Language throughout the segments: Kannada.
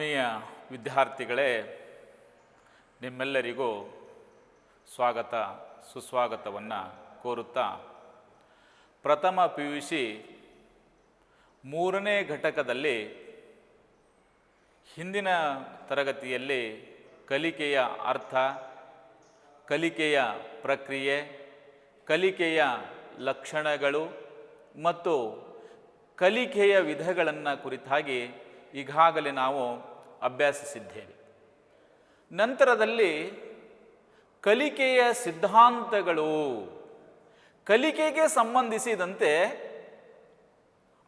ಆತ್ಮೀಯ ವಿದ್ಯಾರ್ಥಿಗಳೇ, ನಿಮ್ಮೆಲ್ಲರಿಗೂ ಸ್ವಾಗತ ಸುಸ್ವಾಗತವನ್ನು ಕೋರುತ್ತಾ ಪ್ರಥಮ PUC 3ನೇ ಘಟಕದಲ್ಲಿ ಹಿಂದಿನ ತರಗತಿಯಲ್ಲಿ ಕಲಿಕೆಯ ಅರ್ಥ, ಕಲಿಕೆಯ ಪ್ರಕ್ರಿಯೆ, ಕಲಿಕೆಯ ಲಕ್ಷಣಗಳು ಮತ್ತು ಕಲಿಕೆಯ ವಿಧಗಳನ್ನು ಕುರಿತಾಗಿ ಈಗಾಗಲೇ ನಾವು ಅಭ್ಯಾಸಿಸಿದ್ದೇವೆ. ನಂತರದಲ್ಲಿ ಕಲಿಕೆಯ ಸಿದ್ಧಾಂತಗಳು, ಕಲಿಕೆಗೆ ಸಂಬಂಧಿಸಿದಂತೆ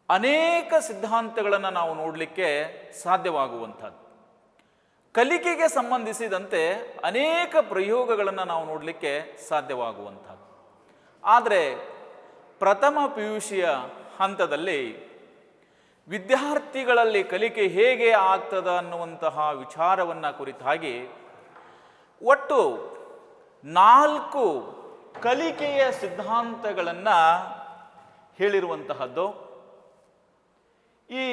ಅನೇಕ ಸಿದ್ಧಾಂತಗಳನ್ನು ನಾವು ನೋಡಲಿಕ್ಕೆ ಸಾಧ್ಯವಾಗುವಂಥದ್ದು, ಕಲಿಕೆಗೆ ಸಂಬಂಧಿಸಿದಂತೆ ಅನೇಕ ಪ್ರಯೋಗಗಳನ್ನು ನಾವು ನೋಡಲಿಕ್ಕೆ ಸಾಧ್ಯವಾಗುವಂಥದ್ದು. ಆದರೆ ಪ್ರಥಮ PUCಯ ಹಂತದಲ್ಲಿ ವಿದ್ಯಾರ್ಥಿಗಳಲ್ಲಿ ಕಲಿಕೆ ಹೇಗೆ ಆಗ್ತದ ಅನ್ನುವಂತಹ ವಿಚಾರವನ್ನು ಕುರಿತಾಗಿ ಒಟ್ಟು 4 ಕಲಿಕೆಯ ಸಿದ್ಧಾಂತಗಳನ್ನು ಹೇಳಿರುವಂತಹದ್ದು. ಈ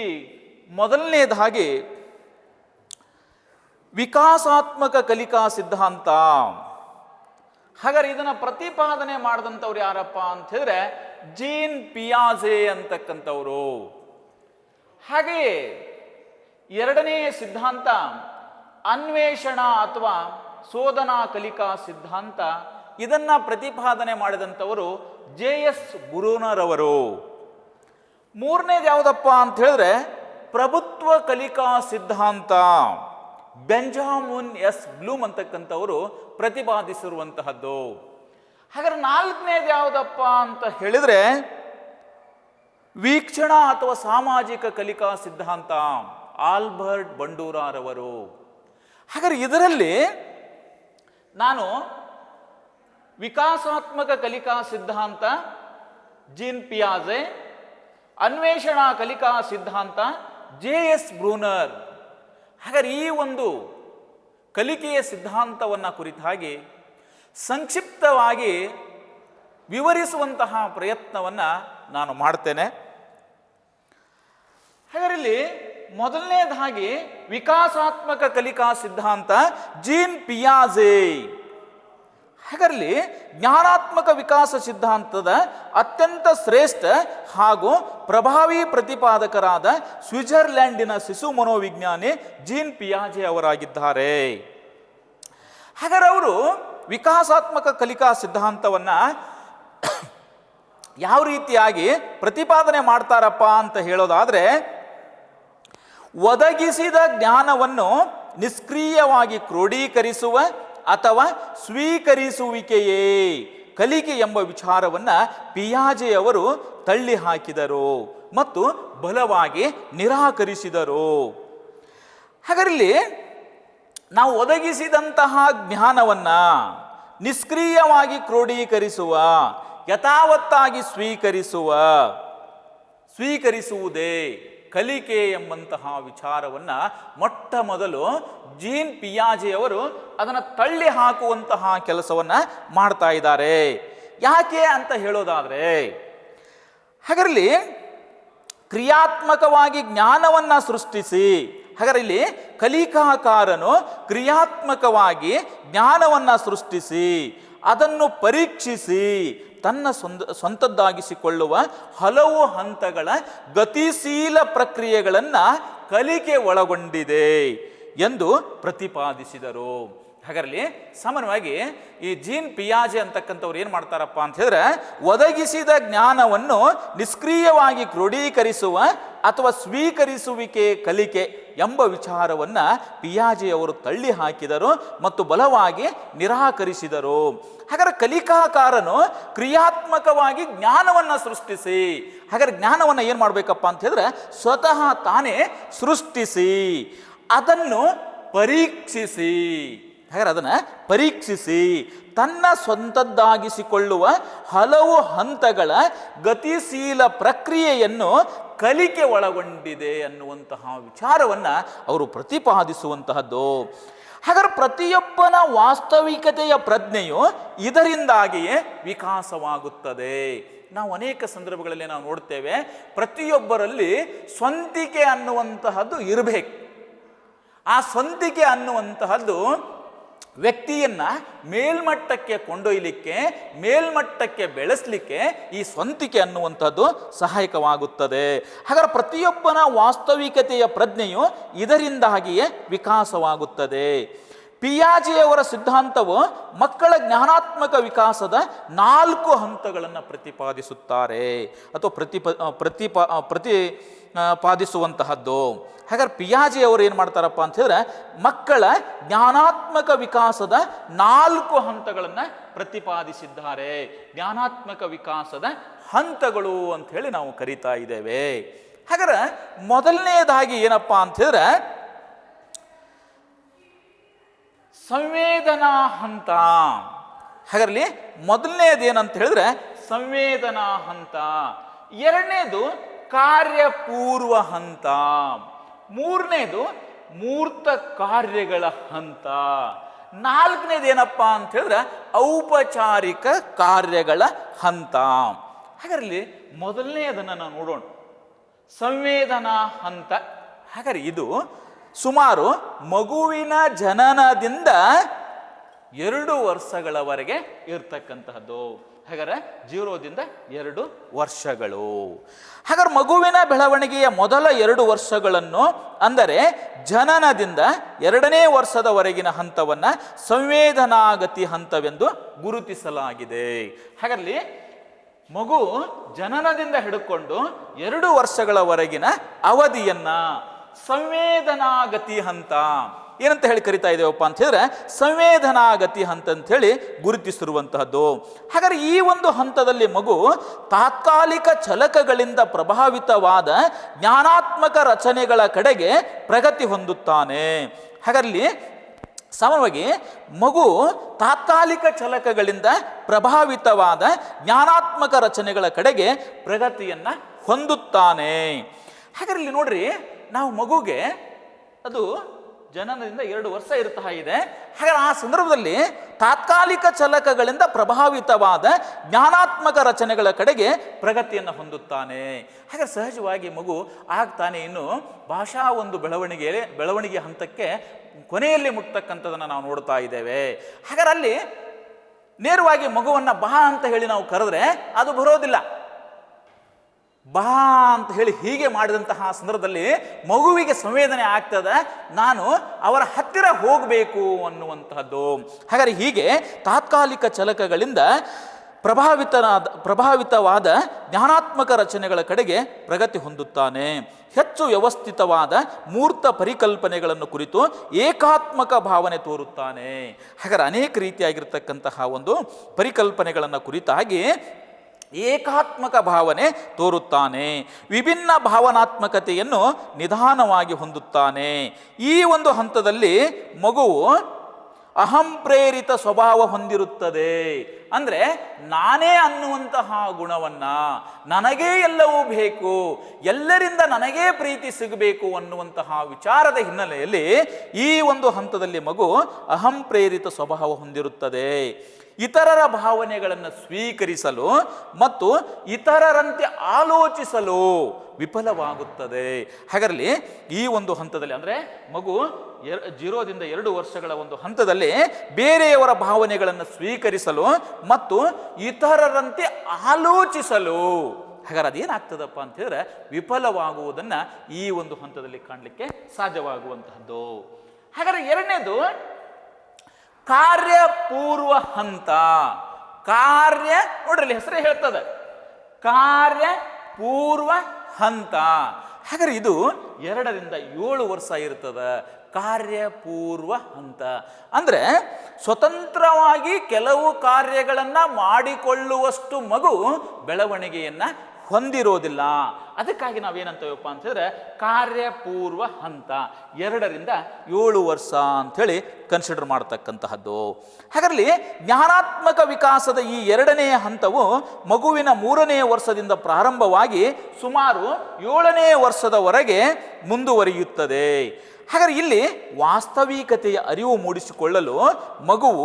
ಮೊದಲನೇದಾಗಿ ವಿಕಾಸಾತ್ಮಕ ಕಲಿಕಾ ಸಿದ್ಧಾಂತ. ಹಾಗಾದ್ರೆ ಇದನ್ನು ಪ್ರತಿಪಾದನೆ ಮಾಡಿದಂಥವ್ರು ಯಾರಪ್ಪ ಅಂತ ಹೇಳಿದ್ರೆ ಜೀನ್ ಪಿಯಾಜೆ ಅಂತಕ್ಕಂಥವರು. ಹಾಗೆಯೇ ಎರಡನೆಯ ಸಿದ್ಧಾಂತ ಅನ್ವೇಷಣ ಅಥವಾ ಶೋಧನಾ ಕಲಿಕಾ ಸಿದ್ಧಾಂತ. ಇದನ್ನ ಪ್ರತಿಪಾದನೆ ಮಾಡಿದಂಥವರು JS ಬ್ರೂನರ್ ಅವರು. ಮೂರನೇದು ಯಾವುದಪ್ಪ ಅಂತ ಹೇಳಿದ್ರೆ ಪ್ರಭುತ್ವ ಕಲಿಕಾ ಸಿದ್ಧಾಂತ. ಬೆಂಜಮಿನ್ S ಬ್ಲೂಮ್ ಅಂತಕ್ಕಂಥವರು ಪ್ರತಿಪಾದಿಸಿರುವಂತಹದ್ದು. ಹಾಗಾದ್ರೆ ನಾಲ್ಕನೇದು ಯಾವುದಪ್ಪ ಅಂತ ಹೇಳಿದ್ರೆ ವೀಕ್ಷಣಾ ಅಥವಾ ಸಾಮಾಜಿಕ ಕಲಿಕಾ ಸಿದ್ಧಾಂತ, ಆಲ್ಬರ್ಟ್ ಬಂಡೂರಾರವರು. ಹಾಗಾದ್ರೆ ಇದರಲ್ಲಿ ನಾನು ವಿಕಾಸಾತ್ಮಕ ಕಲಿಕಾ ಸಿದ್ಧಾಂತ ಜೀನ್ ಪಿಯಾಜೆ, ಅನ್ವೇಷಣಾ ಕಲಿಕಾ ಸಿದ್ಧಾಂತ JS ಬ್ರೂನರ್. ಹಾಗಾದ್ರೆ ಈ ಒಂದು ಕಲಿಕೆಯ ಸಿದ್ಧಾಂತವನ್ನು ಕುರಿತಾಗಿ ಸಂಕ್ಷಿಪ್ತವಾಗಿ ವಿವರಿಸುವಂತಹ ಪ್ರಯತ್ನವನ್ನು ನಾನು ಮಾಡ್ತೇನೆ. ಹಾಗಾದ್ರೆ ಮೊದಲನೇದಾಗಿ ವಿಕಾಸಾತ್ಮಕ ಕಲಿಕಾ ಸಿದ್ಧಾಂತ ಜೀನ್ ಪಿಯಾಜೆ. ಹಾಗಾದ್ರೆ ಜ್ಞಾನಾತ್ಮಕ ವಿಕಾಸ ಸಿದ್ಧಾಂತದ ಅತ್ಯಂತ ಶ್ರೇಷ್ಠ ಹಾಗೂ ಪ್ರಭಾವಿ ಪ್ರತಿಪಾದಕರಾದ ಸ್ವಿಟ್ಜರ್ಲ್ಯಾಂಡಿನ ಶಿಶು ಮನೋವಿಜ್ಞಾನಿ ಜೀನ್ ಪಿಯಾಜೆ ಅವರಾಗಿದ್ದಾರೆ. ಹಾಗಾದ್ರೆ ಅವರು ವಿಕಾಸಾತ್ಮಕ ಕಲಿಕಾ ಸಿದ್ಧಾಂತವನ್ನ ಯಾವ ರೀತಿಯಾಗಿ ಪ್ರತಿಪಾದನೆ ಮಾಡ್ತಾರಪ್ಪ ಅಂತ ಹೇಳೋದಾದ್ರೆ, ಒದಗಿಸಿದ ಜ್ಞಾನವನ್ನು ನಿಷ್ಕ್ರಿಯವಾಗಿ ಕ್ರೋಢೀಕರಿಸುವ ಅಥವಾ ಸ್ವೀಕರಿಸುವಿಕೆಯೇ ಕಲಿಕೆ ಎಂಬ ವಿಚಾರವನ್ನ ಪಿಯಾಜೆ ಅವರು ತಳ್ಳಿ ಹಾಕಿದರು ಮತ್ತು ಬಲವಾಗಿ ನಿರಾಕರಿಸಿದರು. ಹಾಗಾದ್ರೆ ನಾವು ಒದಗಿಸಿದಂತಹ ಜ್ಞಾನವನ್ನ ನಿಷ್ಕ್ರಿಯವಾಗಿ ಕ್ರೋಢೀಕರಿಸುವ, ಯಥಾವತ್ತಾಗಿ ಸ್ವೀಕರಿಸುವುದೇ ಕಲಿಕೆ ಎಂಬಂತಹ ವಿಚಾರವನ್ನ ಮೊಟ್ಟ ಮೊದಲು ಜೀನ್ ಪಿಯಾಜೆ ಅವರು ಅದನ್ನು ತಳ್ಳಿ ಹಾಕುವಂತಹ ಕೆಲಸವನ್ನ ಮಾಡ್ತಾ ಇದ್ದಾರೆ. ಯಾಕೆ ಅಂತ ಹೇಳೋದಾದ್ರೆ, ಹಾಗಾದ್ರೆ ಕ್ರಿಯಾತ್ಮಕವಾಗಿ ಜ್ಞಾನವನ್ನ ಸೃಷ್ಟಿಸಿ, ಹಾಗಾದ್ರೆ ಇಲ್ಲಿ ಕಲಿಕಾಕಾರನು ಕ್ರಿಯಾತ್ಮಕವಾಗಿ ಜ್ಞಾನವನ್ನ ಸೃಷ್ಟಿಸಿ ಅದನ್ನು ಪರೀಕ್ಷಿಸಿ ತನ್ನ ಸ್ವಂತದ್ದಾಗಿಸಿಕೊಳ್ಳುವ ಹಲವು ಹಂತಗಳ ಗತಿಶೀಲ ಪ್ರಕ್ರಿಯೆಗಳನ್ನು ಕಲಿಕೆ ಒಳಗೊಂಡಿದೆ ಎಂದು ಪ್ರತಿಪಾದಿಸಿದರು. ಹಾಗಾದ್ರೆ ಸಾಮಾನ್ಯವಾಗಿ ಈ ಜೀನ್ ಪಿಯಾಜೆ ಅಂತಕ್ಕಂಥವ್ರು ಏನು ಮಾಡ್ತಾರಪ್ಪ ಅಂತ ಹೇಳಿದ್ರೆ, ಒದಗಿಸಿದ ಜ್ಞಾನವನ್ನು ನಿಷ್ಕ್ರಿಯವಾಗಿ ಕ್ರೋಢೀಕರಿಸುವ ಅಥವಾ ಸ್ವೀಕರಿಸುವಿಕೆ ಕಲಿಕೆ ಎಂಬ ವಿಚಾರವನ್ನು ಪಿಯಾಜೆ ಅವರು ತಳ್ಳಿ ಹಾಕಿದರು ಮತ್ತು ಬಲವಾಗಿ ನಿರಾಕರಿಸಿದರು. ಹಾಗಾದ್ರೆ ಕಲಿಕಾಕಾರನು ಕ್ರಿಯಾತ್ಮಕವಾಗಿ ಜ್ಞಾನವನ್ನು ಸೃಷ್ಟಿಸಿ, ಹಾಗಾದ್ರೆ ಜ್ಞಾನವನ್ನು ಏನು ಮಾಡಬೇಕಪ್ಪ ಅಂತ ಹೇಳಿದ್ರೆ ಸ್ವತಃ ತಾನೇ ಸೃಷ್ಟಿಸಿ ಅದನ್ನು ಪರೀಕ್ಷಿಸಿ, ಹಾಗಾದ್ರೆ ಅದನ್ನು ಪರೀಕ್ಷಿಸಿ ತನ್ನ ಸ್ವಂತದ್ದಾಗಿಸಿಕೊಳ್ಳುವ ಹಲವು ಹಂತಗಳ ಗತಿಶೀಲ ಪ್ರಕ್ರಿಯೆಯನ್ನು ಕಲಿಕೆ ಒಳಗೊಂಡಿದೆ ಅನ್ನುವಂತಹ ವಿಚಾರವನ್ನು ಅವರು ಪ್ರತಿಪಾದಿಸುವಂತಹದ್ದು. ಹಾಗಾದ್ರೆ ಪ್ರತಿಯೊಬ್ಬನ ವಾಸ್ತವಿಕತೆಯ ಪ್ರಜ್ಞೆಯು ಇದರಿಂದಾಗಿಯೇ ವಿಕಾಸವಾಗುತ್ತದೆ. ನಾವು ಅನೇಕ ಸಂದರ್ಭಗಳಲ್ಲಿ ನಾವು ನೋಡ್ತೇವೆ, ಪ್ರತಿಯೊಬ್ಬರಲ್ಲಿ ಸ್ವಂತಿಕೆ ಅನ್ನುವಂತಹದ್ದು ಇರಬೇಕು. ಆ ಸ್ವಂತಿಕೆ ಅನ್ನುವಂತಹದ್ದು ವ್ಯಕ್ತಿಯನ್ನ ಮೇಲ್ಮಟ್ಟಕ್ಕೆ ಕೊಂಡೊಯ್ಯಲಿಕ್ಕೆ, ಮೇಲ್ಮಟ್ಟಕ್ಕೆ ಬೆಳೆಸಲಿಕ್ಕೆ ಈ ಸ್ವಂತಿಕೆ ಅನ್ನುವಂಥದ್ದು ಸಹಾಯಕವಾಗುತ್ತದೆ. ಹಾಗಾದರೆ ಪ್ರತಿಯೊಬ್ಬನ ವಾಸ್ತವಿಕತೆಯ ಪ್ರಜ್ಞೆಯು ಇದರಿಂದಾಗಿಯೇ ವಿಕಾಸವಾಗುತ್ತದೆ. ಪಿಯಾಜೆಯವರ ಸಿದ್ಧಾಂತವು ಮಕ್ಕಳ ಜ್ಞಾನಾತ್ಮಕ ವಿಕಾಸದ 4 ಹಂತಗಳನ್ನು ಪ್ರತಿಪಾದಿಸುತ್ತಾರೆ ಅಥವಾ ಪ್ರತಿಪಾದಿಸುವಂತಹದ್ದು. ಹಾಗಾದ್ರೆ ಪಿಯಾಜೆಯವರು ಏನು ಮಾಡ್ತಾರಪ್ಪ ಅಂತ ಹೇಳಿದ್ರೆ ಮಕ್ಕಳ ಜ್ಞಾನಾತ್ಮಕ ವಿಕಾಸದ 4 ಹಂತಗಳನ್ನು ಪ್ರತಿಪಾದಿಸಿದ್ದಾರೆ. ಜ್ಞಾನಾತ್ಮಕ ವಿಕಾಸದ ಹಂತಗಳು ಅಂತ ಹೇಳಿ ನಾವು ಕರಿತಾ ಇದ್ದೇವೆ. ಹಾಗಾದ್ರೆ ಮೊದಲನೇದಾಗಿ ಏನಪ್ಪ ಅಂತ ಹೇಳಿದ್ರೆ ಸಂವೇದನಾ ಹಂತ. ಹಾಗಾರಲ್ಲಿ ಮೊದಲನೇದೇನಂತ ಹೇಳಿದ್ರೆ ಸಂವೇದನಾ ಹಂತ, ಎರಡನೇದು ಕಾರ್ಯಪೂರ್ವ ಹಂತ, ಮೂರನೇದು ಮೂರ್ತ ಕಾರ್ಯಗಳ ಹಂತ, ನಾಲ್ಕನೇದೇನಪ್ಪ ಅಂತ ಹೇಳಿದ್ರೆ ಔಪಚಾರಿಕ ಕಾರ್ಯಗಳ ಹಂತ. ಹಾಗಾರಲ್ಲಿ ಮೊದಲನೇದನ್ನು ನಾವು ನೋಡೋಣ, ಸಂವೇದನಾ ಹಂತ. ಹಾಗಾದ್ರೆ ಇದು ಸುಮಾರು ಮಗುವಿನ ಜನನದಿಂದ 2 ವರ್ಷಗಳವರೆಗೆ ಇರ್ತಕ್ಕಂತಹದ್ದು. ಹಾಗಾದ್ರೆ 0ದಿಂದ 2 ವರ್ಷಗಳು. ಹಾಗಾದ್ರೆ ಮಗುವಿನ ಬೆಳವಣಿಗೆಯ ಮೊದಲ 2 ವರ್ಷಗಳನ್ನು ಅಂದರೆ ಜನನದಿಂದ 2ನೇ ವರ್ಷದವರೆಗಿನ ಹಂತವನ್ನು ಸಂವೇದನಾಗತಿ ಹಂತವೆಂದು ಗುರುತಿಸಲಾಗಿದೆ. ಹಾಗಾದಲ್ಲಿ ಮಗು ಜನನದಿಂದ ಹಿಡ್ಕೊಂಡು 2 ವರ್ಷಗಳವರೆಗಿನ ಅವಧಿಯನ್ನ ಸಂವೇದನಾಗತಿ ಹಂತ ಏನಂತ ಹೇಳಿ ಕರಿತಾ ಇದ್ದೇವಪ್ಪ ಅಂತ ಹೇಳಿದ್ರೆ ಸಂವೇದನಾಗತಿ ಹಂತ ಅಂತ ಹೇಳಿ ಗುರುತಿಸಿರುವಂತಹದ್ದು. ಹಾಗಾದ್ರೆ ಈ ಒಂದು ಹಂತದಲ್ಲಿ ಮಗು ತಾತ್ಕಾಲಿಕ ಚಲಕಗಳಿಂದ ಪ್ರಭಾವಿತವಾದ ಜ್ಞಾನಾತ್ಮಕ ರಚನೆಗಳ ಕಡೆಗೆ ಪ್ರಗತಿ ಹೊಂದುತ್ತಾನೆ. ಹಾಗಾದಲ್ಲಿ ಸಾಮಾನ್ಯವಾಗಿ ಮಗು ತಾತ್ಕಾಲಿಕ ಚಲಕಗಳಿಂದ ಪ್ರಭಾವಿತವಾದ ಜ್ಞಾನಾತ್ಮಕ ರಚನೆಗಳ ಕಡೆಗೆ ಪ್ರಗತಿಯನ್ನು ಹೊಂದುತ್ತಾನೆ. ಹಾಗಾದ್ರೆ ಇಲ್ಲಿ ನೋಡ್ರಿ, ನಾವು ಮಗುಗೆ ಅದು ಜನನದಿಂದ 2 ವರ್ಷ ಇರ್ತಾ ಇದೆ. ಹಾಗಾದ್ರೆ ಆ ಸಂದರ್ಭದಲ್ಲಿ ತಾತ್ಕಾಲಿಕ ಚಲಕಗಳಿಂದ ಪ್ರಭಾವಿತವಾದ ಜ್ಞಾನಾತ್ಮಕ ರಚನೆಗಳ ಕಡೆಗೆ ಪ್ರಗತಿಯನ್ನು ಹೊಂದುತ್ತಾನೆ. ಹಾಗಾದ್ರೆ ಸಹಜವಾಗಿ ಮಗು ಆಗ್ತಾನೆ ಇನ್ನು ಭಾಷಾ ಒಂದು ಬೆಳವಣಿಗೆ ಹಂತಕ್ಕೆ ಕೊನೆಯಲ್ಲಿ ಮುಟ್ತಕ್ಕಂಥದ್ದನ್ನು ನಾವು ನೋಡ್ತಾ ಇದ್ದೇವೆ. ಹಾಗಾದ್ರೆ ಅಲ್ಲಿ ನೇರವಾಗಿ ಮಗುವನ್ನು ಬಾ ಅಂತ ಹೇಳಿ ನಾವು ಕರೆದ್ರೆ ಅದು ಬರೋದಿಲ್ಲ. ಬಾ ಅಂತ ಹೇಳಿ ಹೀಗೆ ಮಾಡಿದಂತಹ ಸಂದರ್ಭದಲ್ಲಿ ಮಗುವಿಗೆ ಸಂವೇದನೆ ಆಗ್ತದೆ, ನಾನು ಅವರ ಹತ್ತಿರ ಹೋಗಬೇಕು ಅನ್ನುವಂತಹದ್ದು. ಹಾಗಾದರೆ ಹೀಗೆ ತಾತ್ಕಾಲಿಕ ಚಲಕಗಳಿಂದ ಪ್ರಭಾವಿತವಾದ ಜ್ಞಾನಾತ್ಮಕ ರಚನೆಗಳ ಕಡೆಗೆ ಪ್ರಗತಿ ಹೊಂದುತ್ತಾನೆ. ಹೆಚ್ಚು ವ್ಯವಸ್ಥಿತವಾದ ಮೂರ್ತ ಪರಿಕಲ್ಪನೆಗಳನ್ನು ಕುರಿತು ಏಕಾತ್ಮಕ ಭಾವನೆ ತೋರುತ್ತಾನೆ. ಹಾಗಾದರೆ ಅನೇಕ ರೀತಿಯಾಗಿರ್ತಕ್ಕಂತಹ ಒಂದು ಪರಿಕಲ್ಪನೆಗಳನ್ನು ಕುರಿತಾಗಿ ಏಕಾತ್ಮಕ ಭಾವನೆ ತೋರುತ್ತಾನೆ. ವಿಭಿನ್ನ ಭಾವನಾತ್ಮಕತೆಯನ್ನು ನಿಧಾನವಾಗಿ ಹೊಂದುತ್ತಾನೆ. ಈ ಒಂದು ಹಂತದಲ್ಲಿ ಮಗುವು ಅಹಂ ಪ್ರೇರಿತ ಸ್ವಭಾವ ಹೊಂದಿರುತ್ತದೆ. ಅಂದರೆ ನಾನೇ ಅನ್ನುವಂತಹ ಗುಣವನ್ನ, ನನಗೇ ಎಲ್ಲವೂ ಬೇಕು, ಎಲ್ಲರಿಂದ ನನಗೇ ಪ್ರೀತಿ ಸಿಗಬೇಕು ಅನ್ನುವಂತಹ ವಿಚಾರದ ಹಿನ್ನೆಲೆಯಲ್ಲಿ ಈ ಒಂದು ಹಂತದಲ್ಲಿ ಮಗು ಅಹಂ ಪ್ರೇರಿತ ಸ್ವಭಾವ ಹೊಂದಿರುತ್ತದೆ. ಇತರರ ಭಾವನೆಗಳನ್ನು ಸ್ವೀಕರಿಸಲು ಮತ್ತು ಇತರರಂತೆ ಆಲೋಚಿಸಲು ವಿಫಲವಾಗುತ್ತದೆ. ಹಾಗಾದರೆ ಈ ಒಂದು ಹಂತದಲ್ಲಿ ಅಂದರೆ ಮಗು 0ದಿಂದ 2 ವರ್ಷಗಳ ಒಂದು ಹಂತದಲ್ಲಿ ಬೇರೆಯವರ ಭಾವನೆಗಳನ್ನು ಸ್ವೀಕರಿಸಲು ಮತ್ತು ಇತರರಂತೆ ಆಲೋಚಿಸಲು ಹಾಗಾದ್ರೆ ಅದೇನಾಗ್ತದಪ್ಪ ಅಂತ ಹೇಳಿದ್ರೆ ವಿಫಲವಾಗುವುದನ್ನು ಈ ಒಂದು ಹಂತದಲ್ಲಿ ಕಾಣಲಿಕ್ಕೆ ಸಾಧ್ಯವಾಗುವಂತಹದ್ದು. ಹಾಗಾದ್ರೆ ಎರಡನೇದು ಕಾರ್ಯಪೂರ್ವ ಹಂತ. ನೋಡ್ರಿ ಹೆಸರೇ ಹೇಳ್ತದೆ, ಕಾರ್ಯಪೂರ್ವ ಹಂತ. ಹಾಗಾದ್ರೆ ಇದು 2ರಿಂದ 7 ವರ್ಷ ಇರ್ತದೆ. ಕಾರ್ಯಪೂರ್ವ ಹಂತ ಅಂದ್ರೆ ಸ್ವತಂತ್ರವಾಗಿ ಕೆಲವು ಕಾರ್ಯಗಳನ್ನು ಮಾಡಿಕೊಳ್ಳುವಷ್ಟು ಮಗು ಬೆಳವಣಿಗೆಯನ್ನ ಹೊಂದಿರೋದಿಲ್ಲ. ಅದಕ್ಕಾಗಿ ನಾವೇನಂತೇವಪ್ಪ ಅಂತ ಹೇಳಿದ್ರೆ ಕಾರ್ಯಪೂರ್ವ ಹಂತ 2ರಿಂದ 7 ವರ್ಷ ಅಂಥೇಳಿ ಕನ್ಸಿಡರ್ ಮಾಡ್ತಕ್ಕಂತಹದ್ದು. ಹಾಗಾದ್ರೆ ಜ್ಞಾನಾತ್ಮಕ ವಿಕಾಸದ ಈ 2ನೇ ಹಂತವು ಮಗುವಿನ 3ನೇ ವರ್ಷದಿಂದ ಪ್ರಾರಂಭವಾಗಿ ಸುಮಾರು 7ನೇ ವರ್ಷದವರೆಗೆ ಮುಂದುವರಿಯುತ್ತದೆ. ಹಾಗಾದ್ರೆ ಇಲ್ಲಿ ವಾಸ್ತವಿಕತೆಯ ಅರಿವು ಮೂಡಿಸಿಕೊಳ್ಳಲು ಮಗುವು